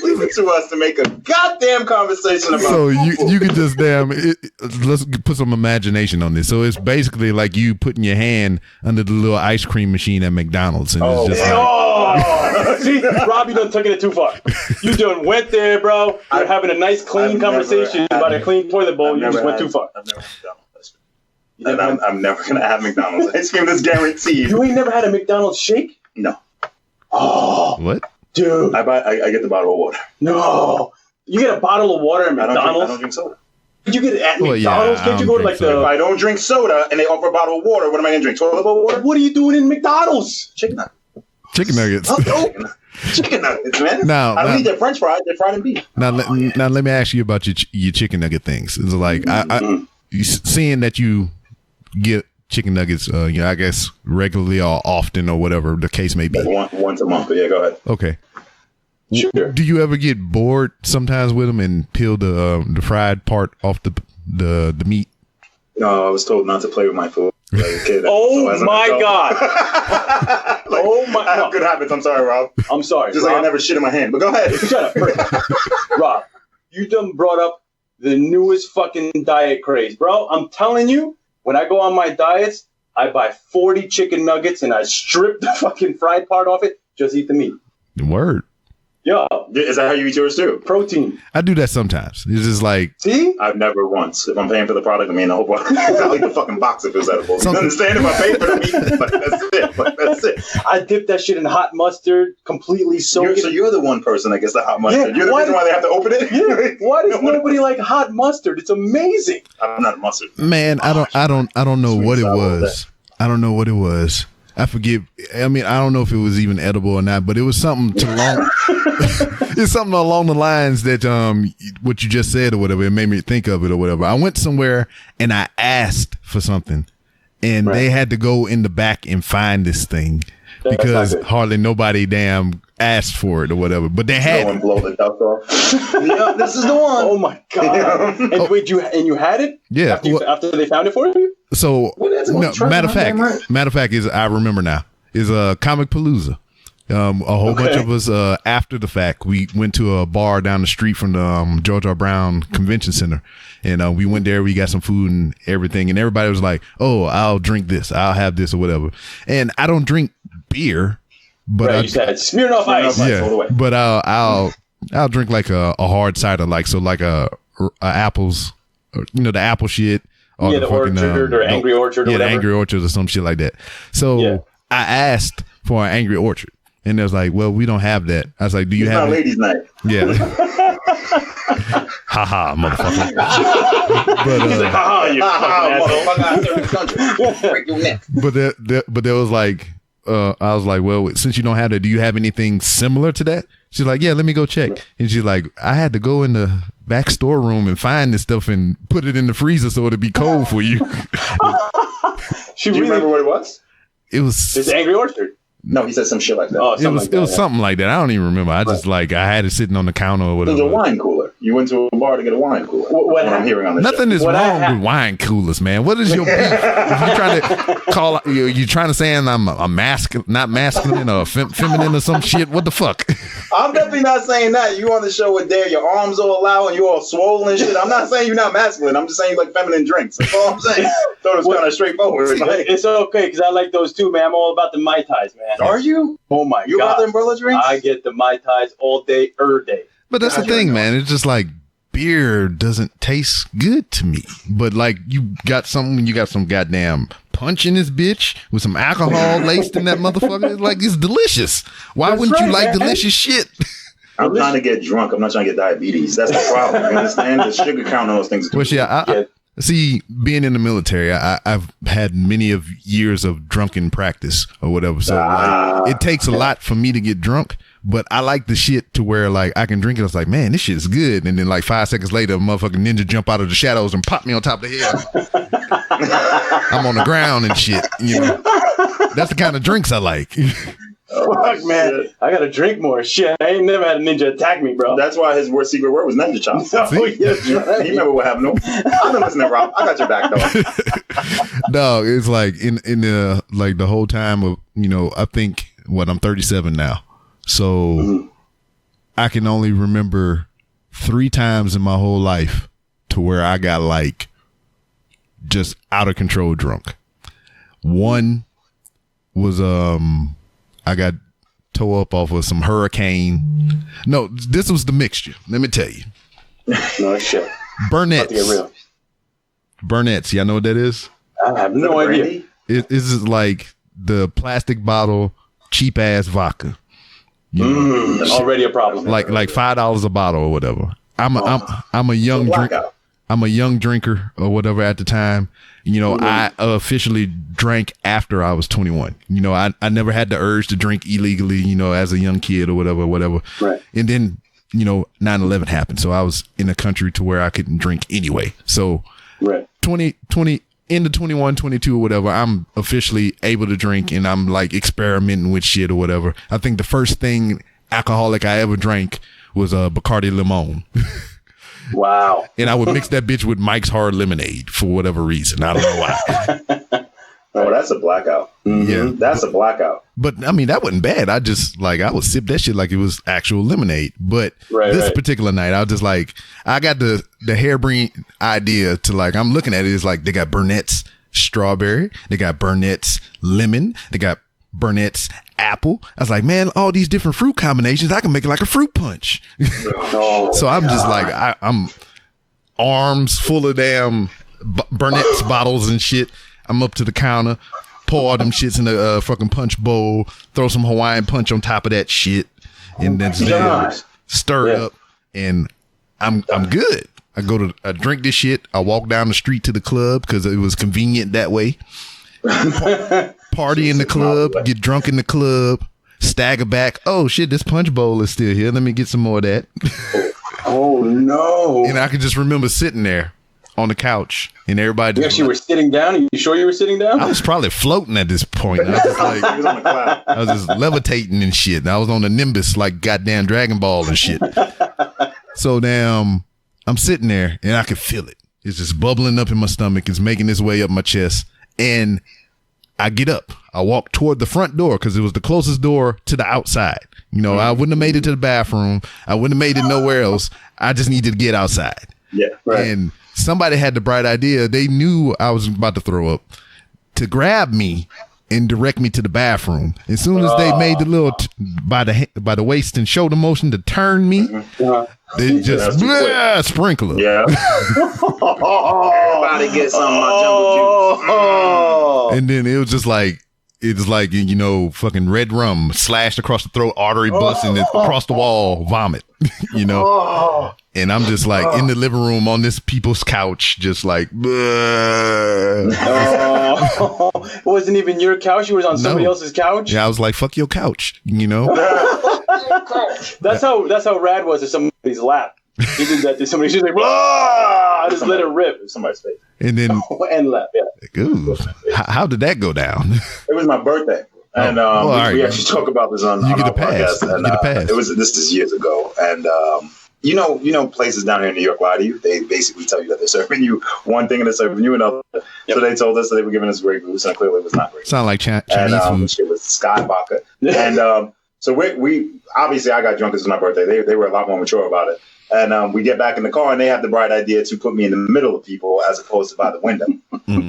Leave it to us to make a goddamn conversation about. So you could just let's put some imagination on this. So it's basically like you putting your hand under the little ice cream machine at McDonald's, and it's just see, Robbie done took it too far. You done went there, bro. You're having a nice clean conversation about a clean toilet bowl. You just went too far. I've never had McDonald's. And I'm never gonna have McDonald's ice cream. That's guaranteed. You ain't never had a McDonald's shake? No. Oh, what, dude? I get the bottle of water. No, you get a bottle of water at McDonald's. I don't drink soda. Could you get it at McDonald's? Can't you go to like If I don't drink soda and they offer a bottle of water, what am I gonna drink? Toilet bowl water? What are you doing in McDonald's? Chicken nuggets. Chicken nuggets. Chicken nuggets, man. I don't eat their French fries. They're fried in beef. Now let me ask you about your chicken nugget things. It's like you seeing that you get chicken nuggets, I guess regularly or often or whatever the case may be? Once a month. But yeah, go ahead. Okay. Sure. Do you ever get bored sometimes with them and peel the fried part off the meat? No, I was told not to play with my food. Like a kid. Oh my God. Oh my I have God. good habits. I'm sorry, Rob. I'm sorry. Just Rob, like I never shit in my hand. But go ahead. Shut up. Rob, you done brought up the newest fucking diet craze, bro. I'm telling you, when I go on my diets, I buy 40 chicken nuggets and I strip the fucking fried part off it. Just eat the meat. Word. Yo, Is that how you eat yours too? protein. I do that sometimes. It's just like, See? I've never once. If I'm paying for the product, I mean the whole box. I'll eat the fucking box if it's edible. You understand? If I pay for the meat, but that's it. I dip that shit in hot mustard, completely soak it. So you're the one person that gets the hot mustard. Yeah, You're the reason why they have to open it? Yeah. Why does nobody like hot mustard? It's amazing. I'm not a mustard. man, I don't know Sweet what it sour was. I don't know what it was. I forget. I mean, I don't know if it was even edible or not, but it was something it's something along the lines that what you just said or whatever. It made me think of it or whatever. I went somewhere and I asked for something, and they had to go in the back and find this thing because hardly nobody damn asked for it or whatever. But they had Go and blow the dust off. Yeah, this is the one. Oh my God. And wait, you had it? Yeah. After they found it for you? So no, matter of fact is I remember now is Comic Palooza. A whole bunch of us after the fact we went to a bar down the street from the George R. Brown Convention Center, and we went there. We got some food and everything, and everybody was like, "Oh, I'll drink this. I'll have this or whatever." And I don't drink beer, but you said Smirnoff Ice. yeah, but I'll drink like a hard cider, like a apples, the apple shit. Or the Orchard or Angry Orchard or whatever. The Angry Orchard or some shit like that. So I asked for an Angry Orchard, and they was like, "Well, we don't have that." I was like, "Do you have it?" Ladies' night. Yeah. Haha, motherfucker. But He's like, haha, you fucking asshole. Break your neck. but there was like, I was like, "Well, since you don't have that, do you have anything similar to that?" She's like, "Yeah, let me go check." And she's like, "I had to go in the back storeroom and find this stuff and put it in the freezer so it'd be cold for you." Do you remember what it was? It's Angry Orchard. No, he said some shit like that. Oh, it was something like that. I don't even remember. I just I had it sitting on the counter or It whatever. was a wine cooler. You went to a bar to get a wine cooler. What I'm hearing on this Nothing show. is wrong with wine coolers, man. What is your beef? If you're trying to call you trying to say I'm not masculine or feminine or some shit. What the fuck? I'm definitely not saying that. You on the show with Dare, your arms all out and you all swollen and shit. I'm not saying you're not masculine. I'm just saying you like feminine drinks. That's all I'm saying. Thought it was kind of straightforward. It's okay because I like those too, man. I'm all about the Mai Tais, man. Are you? Oh my You God. about the umbrella drinks? I get the Mai Tais all day, day. But that's the thing, man. It's just like beer doesn't taste good to me. But like you got some goddamn punch in this bitch with some alcohol laced in that motherfucker. It's like it's delicious. Why wouldn't you like delicious shit? I'm trying to get drunk. I'm not trying to get diabetes. That's the problem. You understand? The sugar count on those things. Well, I see, being in the military, I've had many of years of drunken practice or whatever. So like, it takes a lot for me to get drunk. But I like the shit to where like I can drink it. I was like, man, this shit is good. And then like 5 seconds later, a motherfucking ninja jump out of the shadows and pop me on top of the head. I'm on the ground and shit. You know, that's the kind of drinks I like. Fuck, man. Shit. I gotta drink more. Shit, I ain't never had a ninja attack me, bro. That's why his secret word was ninja chop. Oh, yeah. You remember what happened to him? I've been listening, Rob. I got your back, though. No, it's like in the like the whole time of, I think I'm 37 now. So I can only remember 3 times in my whole life to where I got like just out of control drunk. One was I got tore up off of some hurricane. No, this was the mixture. Let me tell you. No shit. Burnett's. Burnett's. Y'all know what that is? I have no idea. It is like the plastic bottle, cheap ass vodka. Already a problem. Like $5 a bottle or whatever. I'm a young drinker. I'm a young drinker or whatever at the time. I officially drank after I was 21. I never had the urge to drink illegally, as a young kid or whatever. Right. And then, 9/11 happened. So I was in a country to where I couldn't drink anyway. So right. into 21, 22 or whatever, I'm officially able to drink and I'm like experimenting with shit or whatever. I think the first thing alcoholic I ever drank was a Bacardi Limon. Wow. And I would mix that bitch with Mike's Hard Lemonade for whatever reason. I don't know why. Oh, that's a blackout. Mm-hmm. Yeah. That's a blackout. But I mean, that wasn't bad. I just like, I would sip that shit like it was actual lemonade. But this particular night, I was just like, I got the harebrained idea to like, I'm looking at it. It's like, they got Burnett's strawberry. They got Burnett's lemon. They got Burnett's apple. I was like, man, all these different fruit combinations, I can make it like a fruit punch. So I'm just like, I'm arms full of damn Burnett's bottles and shit. I'm up to the counter, pour all them shits in the fucking punch bowl, throw some Hawaiian punch on top of that shit, and then stir it up, and I'm good. I drink this shit. I walk down the street to the club because it was convenient that way. Party in the club, get drunk in the club, stagger back. Oh shit, this punch bowl is still here. Let me get some more of that. Oh no! And I could just remember sitting there on the couch and everybody. You actually were sitting down? Are you sure you were sitting down? I was probably floating at this point. I was just like, I was just levitating and shit. And I was on the Nimbus like goddamn Dragon Ball and shit. So damn, I'm sitting there and I could feel it. It's just bubbling up in my stomach. It's making its way up my chest. And I get up. I walk toward the front door because it was the closest door to the outside. You know, I wouldn't have made it to the bathroom. I wouldn't have made it nowhere else. I just needed to get outside. Yeah, right. And somebody had the bright idea. They knew I was about to throw up to grab me and direct me to the bathroom. As soon as they made the little by the waist and shoulder motion to turn me, they just sprinkler. Yeah. Everybody get some of my jungle juice. And then it was just like, it's like, you know, fucking red rum slashed across the throat, artery bust, and then across the wall, vomit, you know? And I'm just like in the living room on this people's couch, just like, it wasn't even your couch. You was on somebody else's couch. Yeah, I was like, fuck your couch, you know? That's how Rad was at somebody's lap. He did that to somebody. She's like, I just let it rip. Somebody's face. And then and lap, yeah. Ooh, how did that go down? It was my birthday. And we actually talk about this on our podcast. And, this is years ago. And you know places down here in New York lie to you. They basically tell you that they're serving you one thing and they're serving you another. Yep. So they told us that they were giving us Grey Goose, and clearly it was not Grey Goose. Sound like Chinese food. It was Sky Vodka. And so we obviously I got drunk. This was my birthday. They were a lot more mature about it. And we get back in the car, and they have the bright idea to put me in the middle of people as opposed to by the window.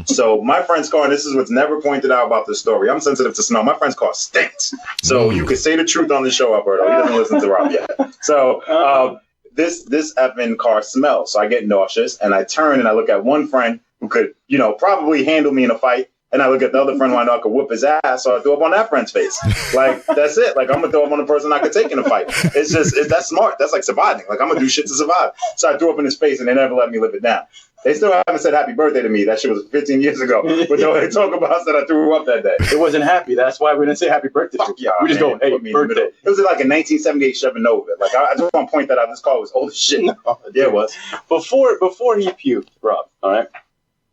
So my friend's car, and this is what's never pointed out about this story. I'm sensitive to smell. My friend's car stinks. So you can say the truth on the show, Alberto. He doesn't listen to Rob yet. So this effing car smells. So I get nauseous, and I turn and I look at one friend who could, probably handle me in a fight. And I look at the other friend who I know I could whoop his ass, so I threw up on that friend's face. Like, that's it. Like, I'm going to throw up on the person I could take in a fight. That's smart. That's like surviving. Like, I'm going to do shit to survive. So I threw up in his face, and they never let me live it down. They still haven't said happy birthday to me. That shit was 15 years ago. But they talk about that I threw up that day. It wasn't happy. That's why we didn't say happy birthday. Fuck y'all, we just go, hey, birthday. It was like a 1978 Chevy Nova. Like, I just want to point that out. This car was old as shit. No, yeah, it was. Before he puked, Rob, all right?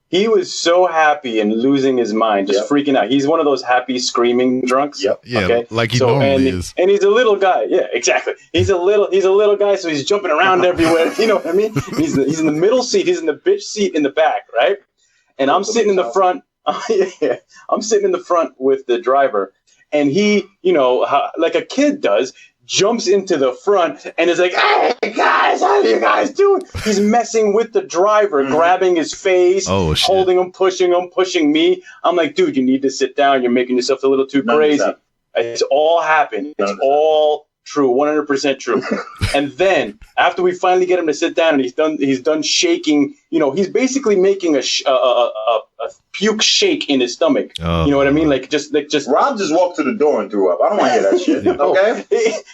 He was so happy and losing his mind, just freaking out. He's one of those happy, screaming drunks. Yep. Yeah, okay? Like he normally is. And he's a little guy. Yeah, exactly. He's a little guy, so he's jumping around everywhere. You know what I mean? He's in the middle seat. He's in the bitch seat in the back, right? And I'm sitting in the front. I'm sitting in the front with the driver, and he, like a kid does, jumps into the front and is like, hey guys, how are you guys doing? He's messing with the driver, grabbing his face, holding him, pushing me. I'm like, dude, you need to sit down. You're making yourself a little too crazy. It's all happened. It's all true, 100% true. And then after we finally get him to sit down and he's done shaking, he's basically making a puke shake in his stomach. You know what I mean? Like just Rob just walked to the door and threw up. I don't want to hear that shit. Okay.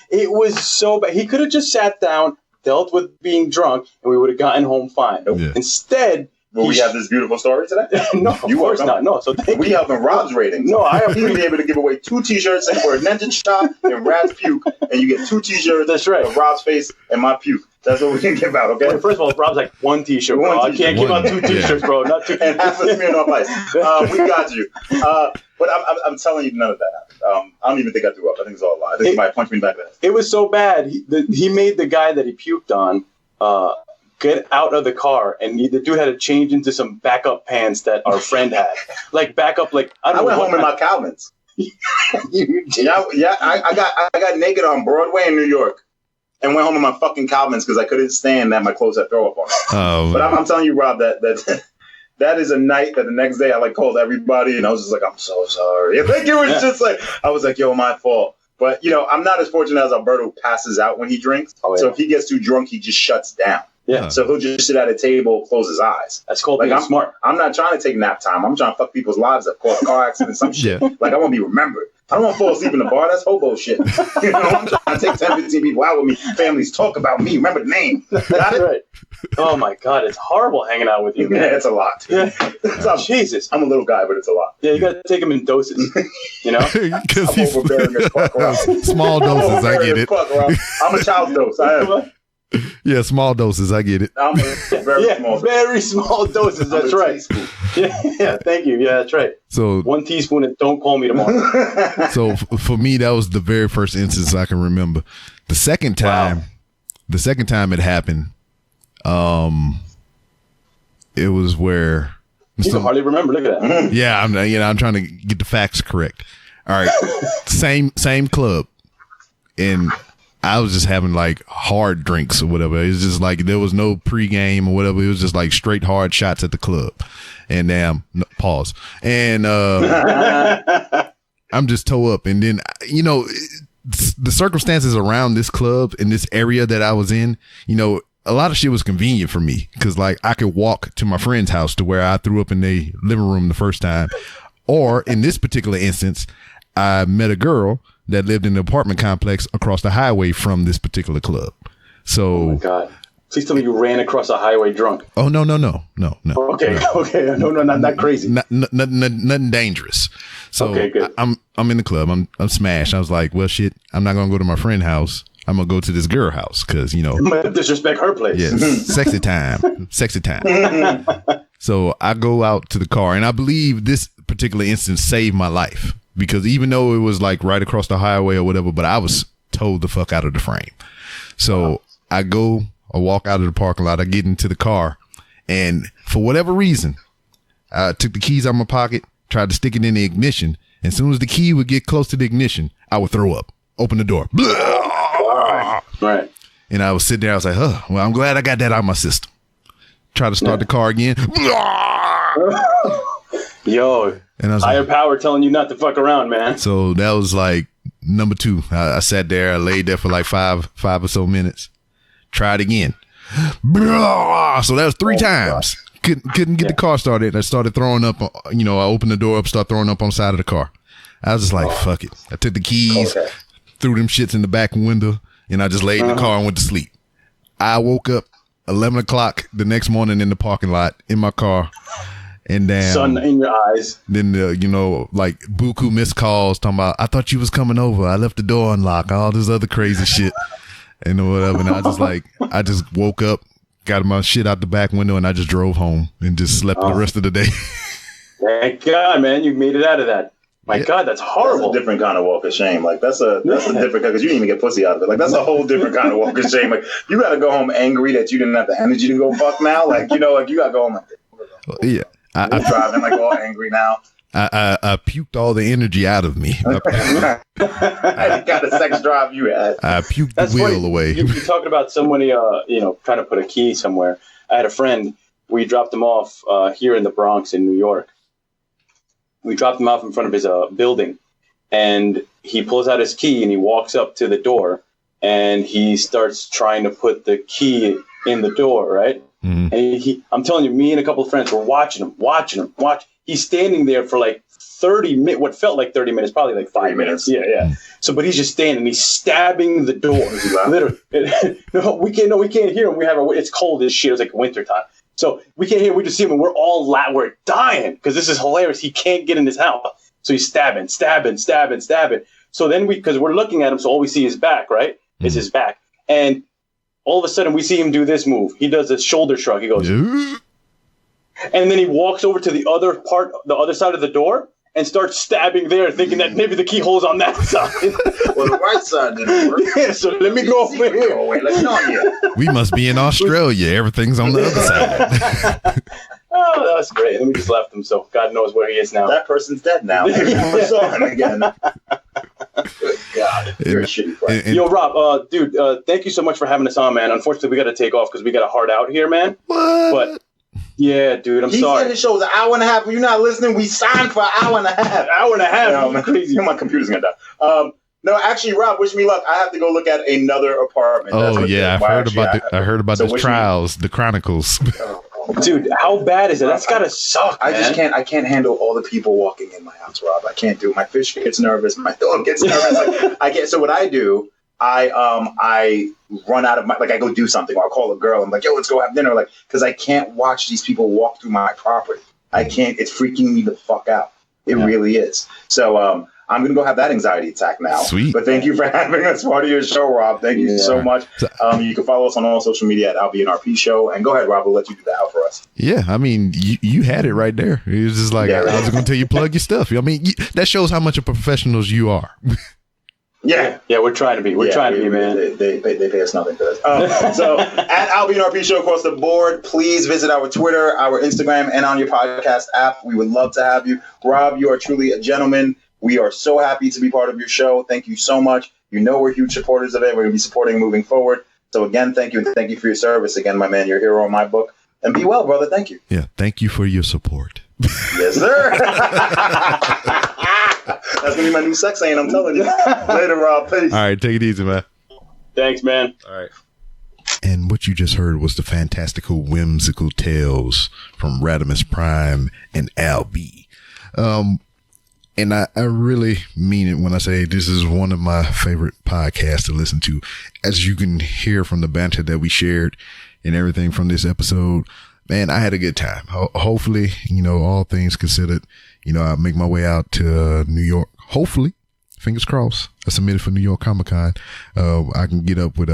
It was so bad. He could have just sat down, dealt with being drunk, and we would have gotten home fine. Yeah. Instead, Will we have this beautiful story today? No, of course not. No, so we helping Rob's ratings. No, I have He'll be able to give away 2 T-shirts for a ninja shot and Rad's puke, and you get 2 T-shirts. That's right. Of Rob's face and my puke. That's what we can give out, okay? Well, first of all, Rob's like 1 T-shirt, bro. I can't give out 2 T-shirts, bro. Not 2 and half a Smirnoff Ice. We got you. But I'm telling you, none of that happened. I don't even think I threw up. I think it's all a lie. I think he might punch me back there. It was so bad. He made the guy that he puked on get out of the car, and the dude had to change into some backup pants that our friend had. Like backup, like I went home in my Calvins. I got naked on Broadway in New York. And went home in my fucking Calvins because I couldn't stand that my clothes had throw up on them. But I'm telling you, Rob, that is a night that the next day I called everybody and I was just like, I'm so sorry. I think it was just like, I was like, yo, my fault. But, I'm not as fortunate as Alberto, who passes out when he drinks. Oh, yeah. So if he gets too drunk, he just shuts down. Yeah. So he'll just sit at a table, close his eyes. That's called being smart. I'm not trying to take nap time. I'm trying to fuck people's lives up, cause a car accident, some shit. Yeah. Like I want to be remembered. I don't want to fall asleep in the bar. That's hobo shit. I'm trying to take 10, 15 people out with me. Families talk about me. Remember the name. Got it? Right. Oh, my God. It's horrible hanging out with you, man. Yeah, it's a lot. Yeah. Jesus. I'm a little guy, but it's a lot. Yeah, you got to take them in doses, Because he's overbearing as fuck, Rob. Small doses, I get it. Fuck, I'm a child's dose. I am. Yeah, small doses. I get it. I'm a very small doses. That's right. Yeah, thank you. Yeah, that's right. So 1 teaspoon and don't call me tomorrow. So for me, that was the very first instance I can remember. The second time it happened, it was where you can hardly remember. Look at that. Yeah, I'm trying to get the facts correct. All right, same club, and I was just having like hard drinks or whatever. It was just like there was no pregame or whatever. It was just like straight hard shots at the club. And pause. And I'm just toe up. And then, the circumstances around this club in this area that I was in, a lot of shit was convenient for me because like I could walk to my friend's house to where I threw up in their living room the first time. Or in this particular instance, I met a girl that lived in the apartment complex across the highway from this particular club. So, oh my God. Please tell me you ran across a highway drunk. Oh, no. Okay. No, not crazy. Nothing dangerous. So okay, good. I'm in the club. I'm smashed. I was like, well, shit, I'm not going to go to my friend's house. I'm going to go to this girl house because, disrespect her place. Yes. Sexy time. So I go out to the car, and I believe this particular instance saved my life. Because even though it was like right across the highway or whatever, but I was told the fuck out of the frame. So I walk out of the parking lot. I get into the car. And for whatever reason, I took the keys out of my pocket, tried to stick it in the ignition. And as soon as the key would get close to the ignition, I would throw up, open the door. Right. And I was sitting there. I was like, well, I'm glad I got that out of my system. Try to start the car again. Yo, and I was higher power telling you not to fuck around, man. So that was like number 2. I sat there, I laid there for like five or so minutes. Tried again. So that was 3 times. Couldn't get the car started. I started throwing up. I opened the door up, started throwing up on the side of the car. I was just like, fuck it. I took the keys, threw them shits in the back window, and I just laid in the car and went to sleep. I woke up 11 o'clock the next morning in the parking lot in my car. And then sun in your eyes. Then like buku missed calls talking about I thought you was coming over. I left the door unlocked. All this other crazy shit and whatever. And I just woke up, got my shit out the back window, and I just drove home and just slept the rest of the day. Thank God, man, you made it out of that. My God, that's horrible. That's a different kind of walk of shame. Like that's a different because you didn't even get pussy out of it. Like that's a whole different kind of walk of shame. Like you got to go home angry that you didn't have the energy to go fuck now. Like you got to go home. Yeah. I'm driving like all angry now. I puked all the energy out of me. I got a sex drive you had. I puked the wheel away. You're talking about somebody, trying to put a key somewhere. I had a friend. We dropped him off here in the Bronx in New York. We dropped him off in front of his building, and he pulls out his key and he walks up to the door, and he starts trying to put the key in the door, right? Mm-hmm. And I'm telling you, me and a couple of friends were watching him. He's standing there for like 30 minutes, what felt like 30 minutes, probably like 5 minutes. Yeah. Mm-hmm. So, but he's just standing, he's stabbing the door. Literally. We can't hear him. It's cold as shit. It was like winter time. So we can't hear. We just see him, and we're all we're dying because this is hilarious. He can't get in his house, so he's stabbing. So then because we're looking at him, so all we see is back, right? Is his back, and all of a sudden we see him do this move. He does a shoulder shrug. He goes, and then he walks over to the other side of the door, and starts stabbing there, thinking that maybe the keyhole's on that side. Well, the right side didn't work. Yeah, so let me go over here. We must be in Australia. Everything's on the other side. Oh, that was great. And we just left him, so God knows where he is now. That person's dead now. Never saw him again. Good God. You're a shitty friend. Yo, Rob, dude, thank you so much for having us on, man. Unfortunately, we got to take off because we got a hard out here, man. What? But yeah, dude, I'm sorry. He said the show was an hour and a half. You're not listening. We signed for an hour and a half. Hour and a half? No, man. Crazy. My computer's going to die. No, actually, Rob, wish me luck. I have to go look at another apartment. Oh, yeah. I heard about the trials, the chronicles. Dude, how bad is it? That's gotta suck. I can't handle all the people walking in my house, Rob. I can't do it. My fish gets nervous. My dog gets nervous. So what I do, I run out of I go do something, or I'll call a girl. I'm like, yo, let's go have dinner. Because I can't watch these people walk through my property. I can't. It's freaking me the fuck out. It really is. So, I'm going to go have that anxiety attack now. Sweet. But thank you for having us part of your show, Rob. Thank you so much. You can follow us on all social media at @LBNRP Show. And go ahead, Rob. We'll let you do the out for us. Yeah. I mean, you had it right there. It was just like, I was going to tell you plug your stuff. I mean, that shows how much of professionals you are. Yeah, we're trying to be. We're trying to be, man. They pay us nothing for this. So at @LBNRP Show across the board, please visit our Twitter, our Instagram, and on your podcast app. We would love to have you. Rob, you are truly a gentleman. We are so happy to be part of your show. Thank you so much. You know we're huge supporters of it. We're going to be supporting moving forward. So again, thank you. And thank you for your service. Again, my man, you're a hero in my book. And be well, brother. Thank you. Yeah, thank you for your support. Yes, sir. That's going to be my new sex saying, I'm telling you. Later, Rob. Peace. All right, take it easy, man. Thanks, man. All right. And what you just heard was the fantastical, whimsical tales from Radames Prime and Al B. And I really mean it when I say this is one of my favorite podcasts to listen to. As you can hear from the banter that we shared and everything from this episode, man, I had a good time. Hopefully, all things considered, I'll make my way out to New York. Hopefully, fingers crossed, I submitted for New York Comic Con. I can get up with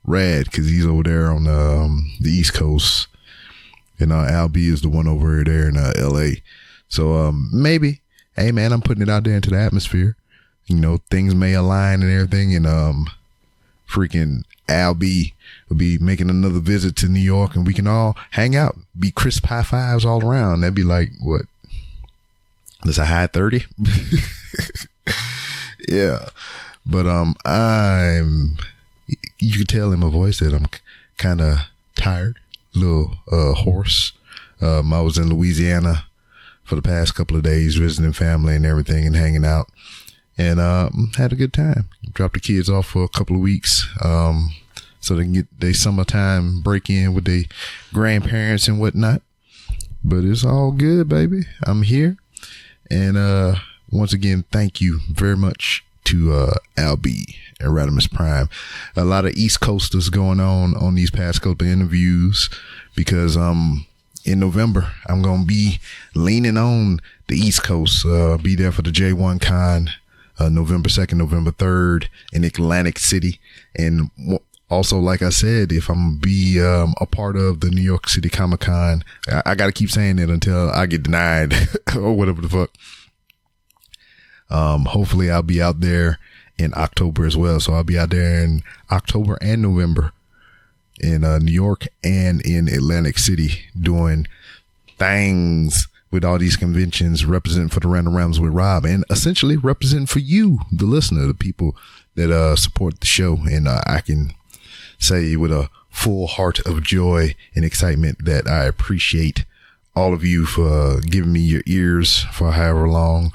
Rad because he's over there on the East Coast. And Al B is the one over there in LA. So maybe. Hey man, I'm putting it out there into the atmosphere. Things may align and everything. And freaking Al B will be making another visit to New York, and we can all hang out, be crisp high fives all around. That'd be like what? That's a high 30. Yeah, but you can tell in my voice that I'm kind of tired, a little hoarse. I was in Louisiana for the past couple of days, visiting family and everything and hanging out, and had a good time. Dropped the kids off for a couple of weeks so they can get their summertime break in with their grandparents and whatnot. But it's all good, baby. I'm here. And once again, thank you very much to Al B and Radames Prime. A lot of East Coasters going on these past couple of interviews because in November, I'm going to be leaning on the East Coast, be there for the J1 Con, November 2nd, November 3rd in Atlantic City. And also, like I said, if I'm be a part of the New York City Comic Con, I got to keep saying it until I get denied or whatever the fuck. Hopefully I'll be out there in October as well. So I'll be out there in October and November in New York and in Atlantic City doing things with all these conventions, representing for the Random Rounds with Rob, and essentially representing for you, the listener, the people that support the show. And I can say with a full heart of joy and excitement that I appreciate all of you for giving me your ears for however long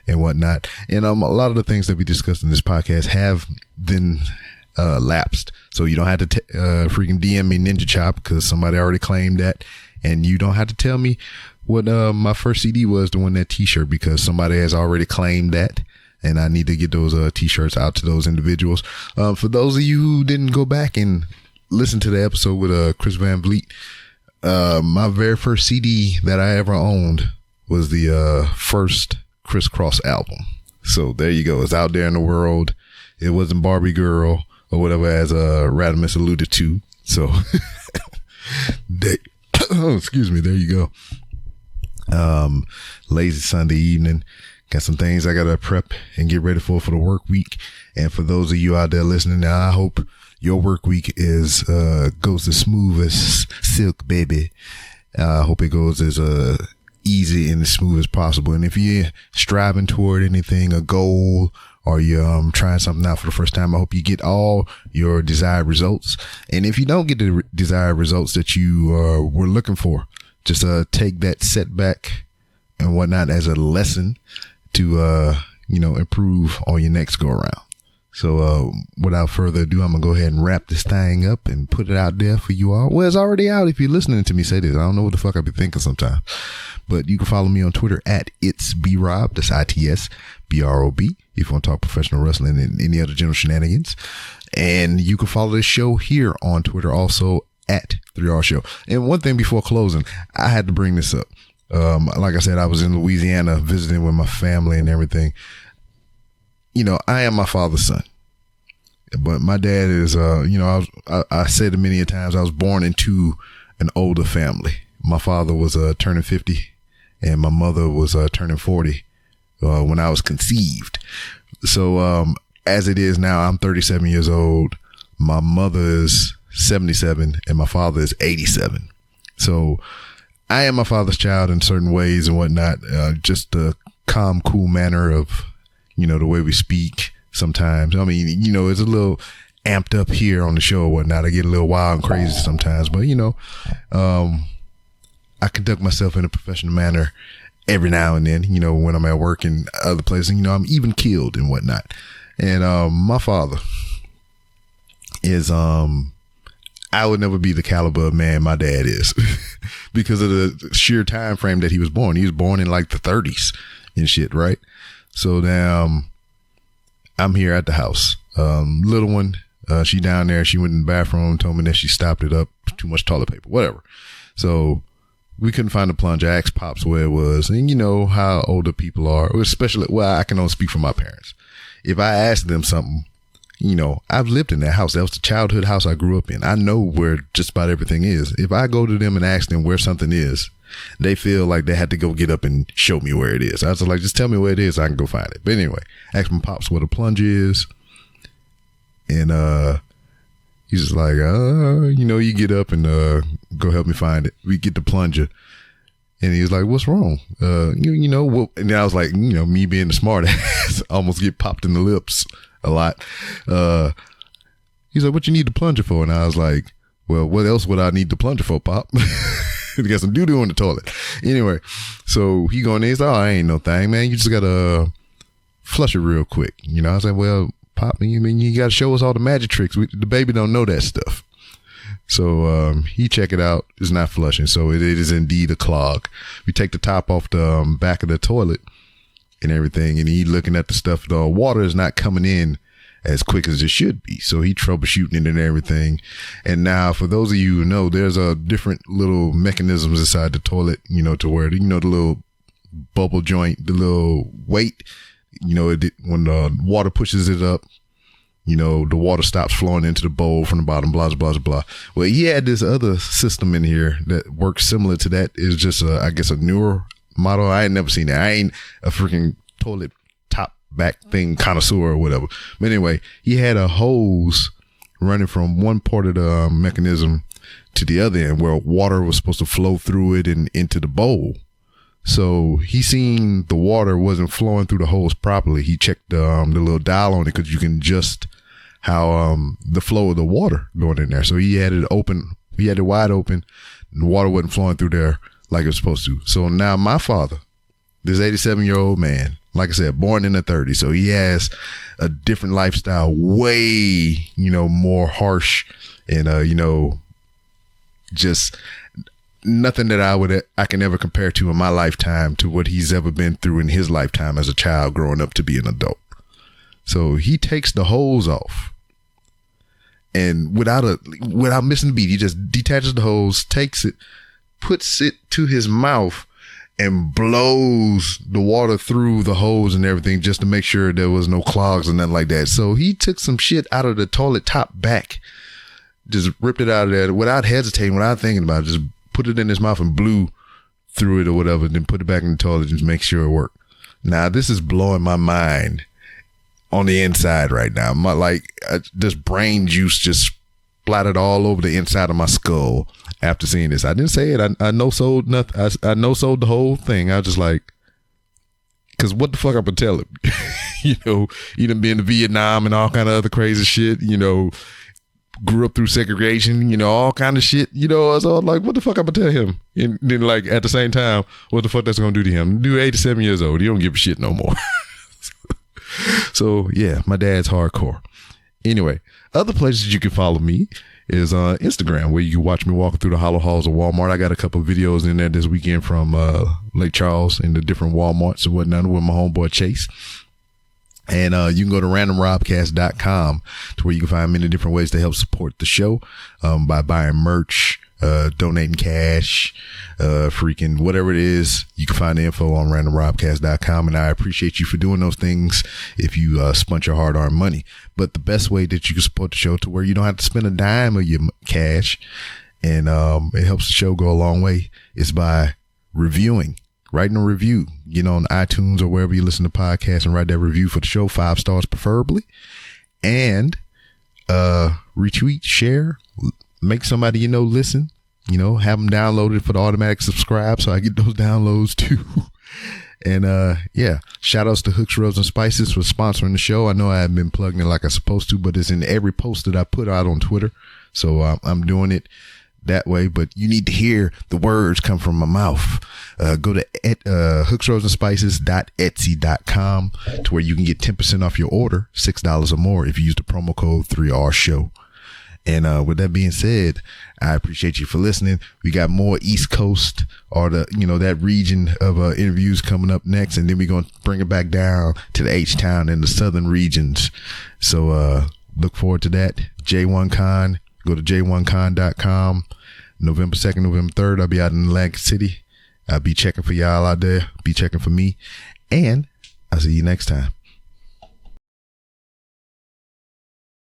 and whatnot. And a lot of the things that we discussed in this podcast have been lapsed, so you don't have to freaking DM me Ninja Chop because somebody already claimed that, and you don't have to tell me what my first CD was to win that t-shirt because somebody has already claimed that, and I need to get those t-shirts out to those individuals. For those of you who didn't go back and listen to the episode with Chris Van Vliet, My very first CD that I ever owned was the first Crisscross album. So there you go. It's out there in the world. It wasn't Barbie Girl or whatever, as Radames alluded to. So, excuse me. There you go. Lazy Sunday evening. Got some things I gotta prep and get ready for the work week. And for those of you out there listening now, I hope your work week is goes as smooth as silk, baby. I hope it goes as easy and as smooth as possible. And if you're striving toward anything, a goal, or you're trying something out for the first time, I hope you get all your desired results. And if you don't get the desired results that you were looking for, just take that setback and whatnot as a lesson to improve on your next go around. So without further ado, I'm gonna go ahead and wrap this thing up and put it out there for you all. Well, it's already out if you're listening to me say this. I don't know what the fuck I be thinking sometimes, but you can follow me on Twitter at itsbrob. That's ITSBROB. If you want to talk professional wrestling and any other general shenanigans. And you can follow this show here on Twitter also at 3R Show. And one thing before closing, I had to bring this up. Like I said, I was in Louisiana visiting with my family and everything. I am my father's son, but my dad is, I said it many a times, I was born into an older family. My father was turning 50 and my mother was turning 40 when I was conceived. So as it is now, I'm 37 years old. My mother is 77 and my father is 87. So I am my father's child in certain ways and whatnot. Just the calm, cool manner of, the way we speak sometimes. I mean, it's a little amped up here on the show or whatnot. I get a little wild and crazy sometimes, but I conduct myself in a professional manner every now and then, when I'm at work and other places, I'm even killed and whatnot. And, my father is, I would never be the caliber of man my dad is because of the sheer time frame that he was born. He was born in like the 30s and shit, right? So now I'm here at the house. Little one, she down there. She went in the bathroom, told me that she stopped it up. Too much toilet paper, whatever. So we couldn't find the plunger. I asked Pops where it was. And you know how older people are, especially, well, I can only speak for my parents. If I asked them something, I've lived in that house. That was the childhood house I grew up in. I know where just about everything is. If I go to them and ask them where something is, they feel like they had to go get up and show me where it is. I was like, just tell me where it is. I can go find it. But anyway, ask my Pops where the plunger is. And, he's just like, you get up and, go help me find it. We get the plunger. And he was like, what's wrong? And then I was like, me being the smart ass, almost get popped in the lips a lot. He's like, what you need the plunger for? And I was like, well, what else would I need the plunger for, Pop? You got some doo-doo on the toilet. Anyway, so he going there. He's like, oh, I ain't no thing, man. You just got to flush it real quick. I was like, well, Pop, you got to show us all the magic tricks. The baby don't know that stuff. So he check it out. It's not flushing. So it is indeed a clog. We take the top off the back of the toilet and everything. And he looking at the stuff. The water is not coming in as quick as it should be. So he troubleshooting it and everything. And now for those of you who know, there's a different little mechanisms inside the toilet, to where, the little bubble joint, the little weight, when the water pushes it up, the water stops flowing into the bowl from the bottom, blah, blah, blah, blah. Well, he had this other system in here that works similar to that. It's just, I guess, a newer model. I ain't never seen that. I ain't a freaking toilet top back thing connoisseur or whatever. But anyway, he had a hose running from one part of the mechanism to the other end where water was supposed to flow through it and into the bowl. So he seen the water wasn't flowing through the hose properly. He checked the little dial on it because you can adjust how the flow of the water going in there. So he had it open. He had it wide open. And the water wasn't flowing through there like it was supposed to. So now my father, this 87-year-old man, like I said, born in the 30s. So he has a different lifestyle, way, more harsh and, just nothing that I can ever compare to in my lifetime to what he's ever been through in his lifetime as a child growing up to be an adult. So he takes the hose off and without missing a beat, he just detaches the hose, takes it, puts it to his mouth and blows the water through the hose and everything just to make sure there was no clogs or nothing like that. So he took some shit out of the toilet top back, just ripped it out of there without hesitating, without thinking about it, just put it in his mouth and blew through it or whatever, then put it back in the toilet and make sure it worked. Now, this is blowing my mind on the inside right now. This brain juice just splattered all over the inside of my skull after seeing this. I didn't say it. I no sold nothing. I no sold the whole thing. I was just like, because what the fuck I'm gonna tell him? You know, you done been to Vietnam and all kind of other crazy shit, you know, grew up through segregation, you know, all kind of shit, you know. So I was like, what the fuck I'm gonna tell him? And then like at the same time, what the fuck that's gonna do to him? Dude, 87 years old, he don't give a shit no more. So yeah, my dad's hardcore. Anyway, other places you can follow me is Instagram, where you can watch me walking through the hollow halls of Walmart. I got a couple of videos in there this weekend from Lake Charles and the different Walmarts and whatnot with my homeboy Chase. And you can go to randomrobcast.com to where you can find many different ways to help support the show by buying merch, donating cash, freaking whatever it is. You can find the info on randomrobcast.com, and I appreciate you for doing those things if you spent your hard-earned money. But the best way that you can support the show to where you don't have to spend a dime of your cash, and it helps the show go a long way, is by writing a review. Get on iTunes or wherever you listen to podcasts and write that review for the show, 5 stars preferably, and retweet, share, make somebody you know listen, you know, have them downloaded for the automatic subscribe so I get those downloads too. And yeah, shout outs to Hooks, Rubs, and Spices for sponsoring the show. I know I haven't been plugging it like I'm supposed to, but it's in every post that I put out on Twitter, so I'm doing it that way. But you need to hear the words come from my mouth. Go to hooksrobsandspices.etsy.com to where you can get 10% off your order, $6 or more, if you use the promo code 3RShow. And with that being said, I appreciate you for listening. We got more East Coast or that region of interviews coming up next, and then we're going to bring it back down to the H-Town and the southern regions. So look forward to that. J1Con. Go to j1con.com. November 2nd, November 3rd, I'll be out in Atlantic City. I'll be checking for y'all out there. Be checking for me. And I'll see you next time.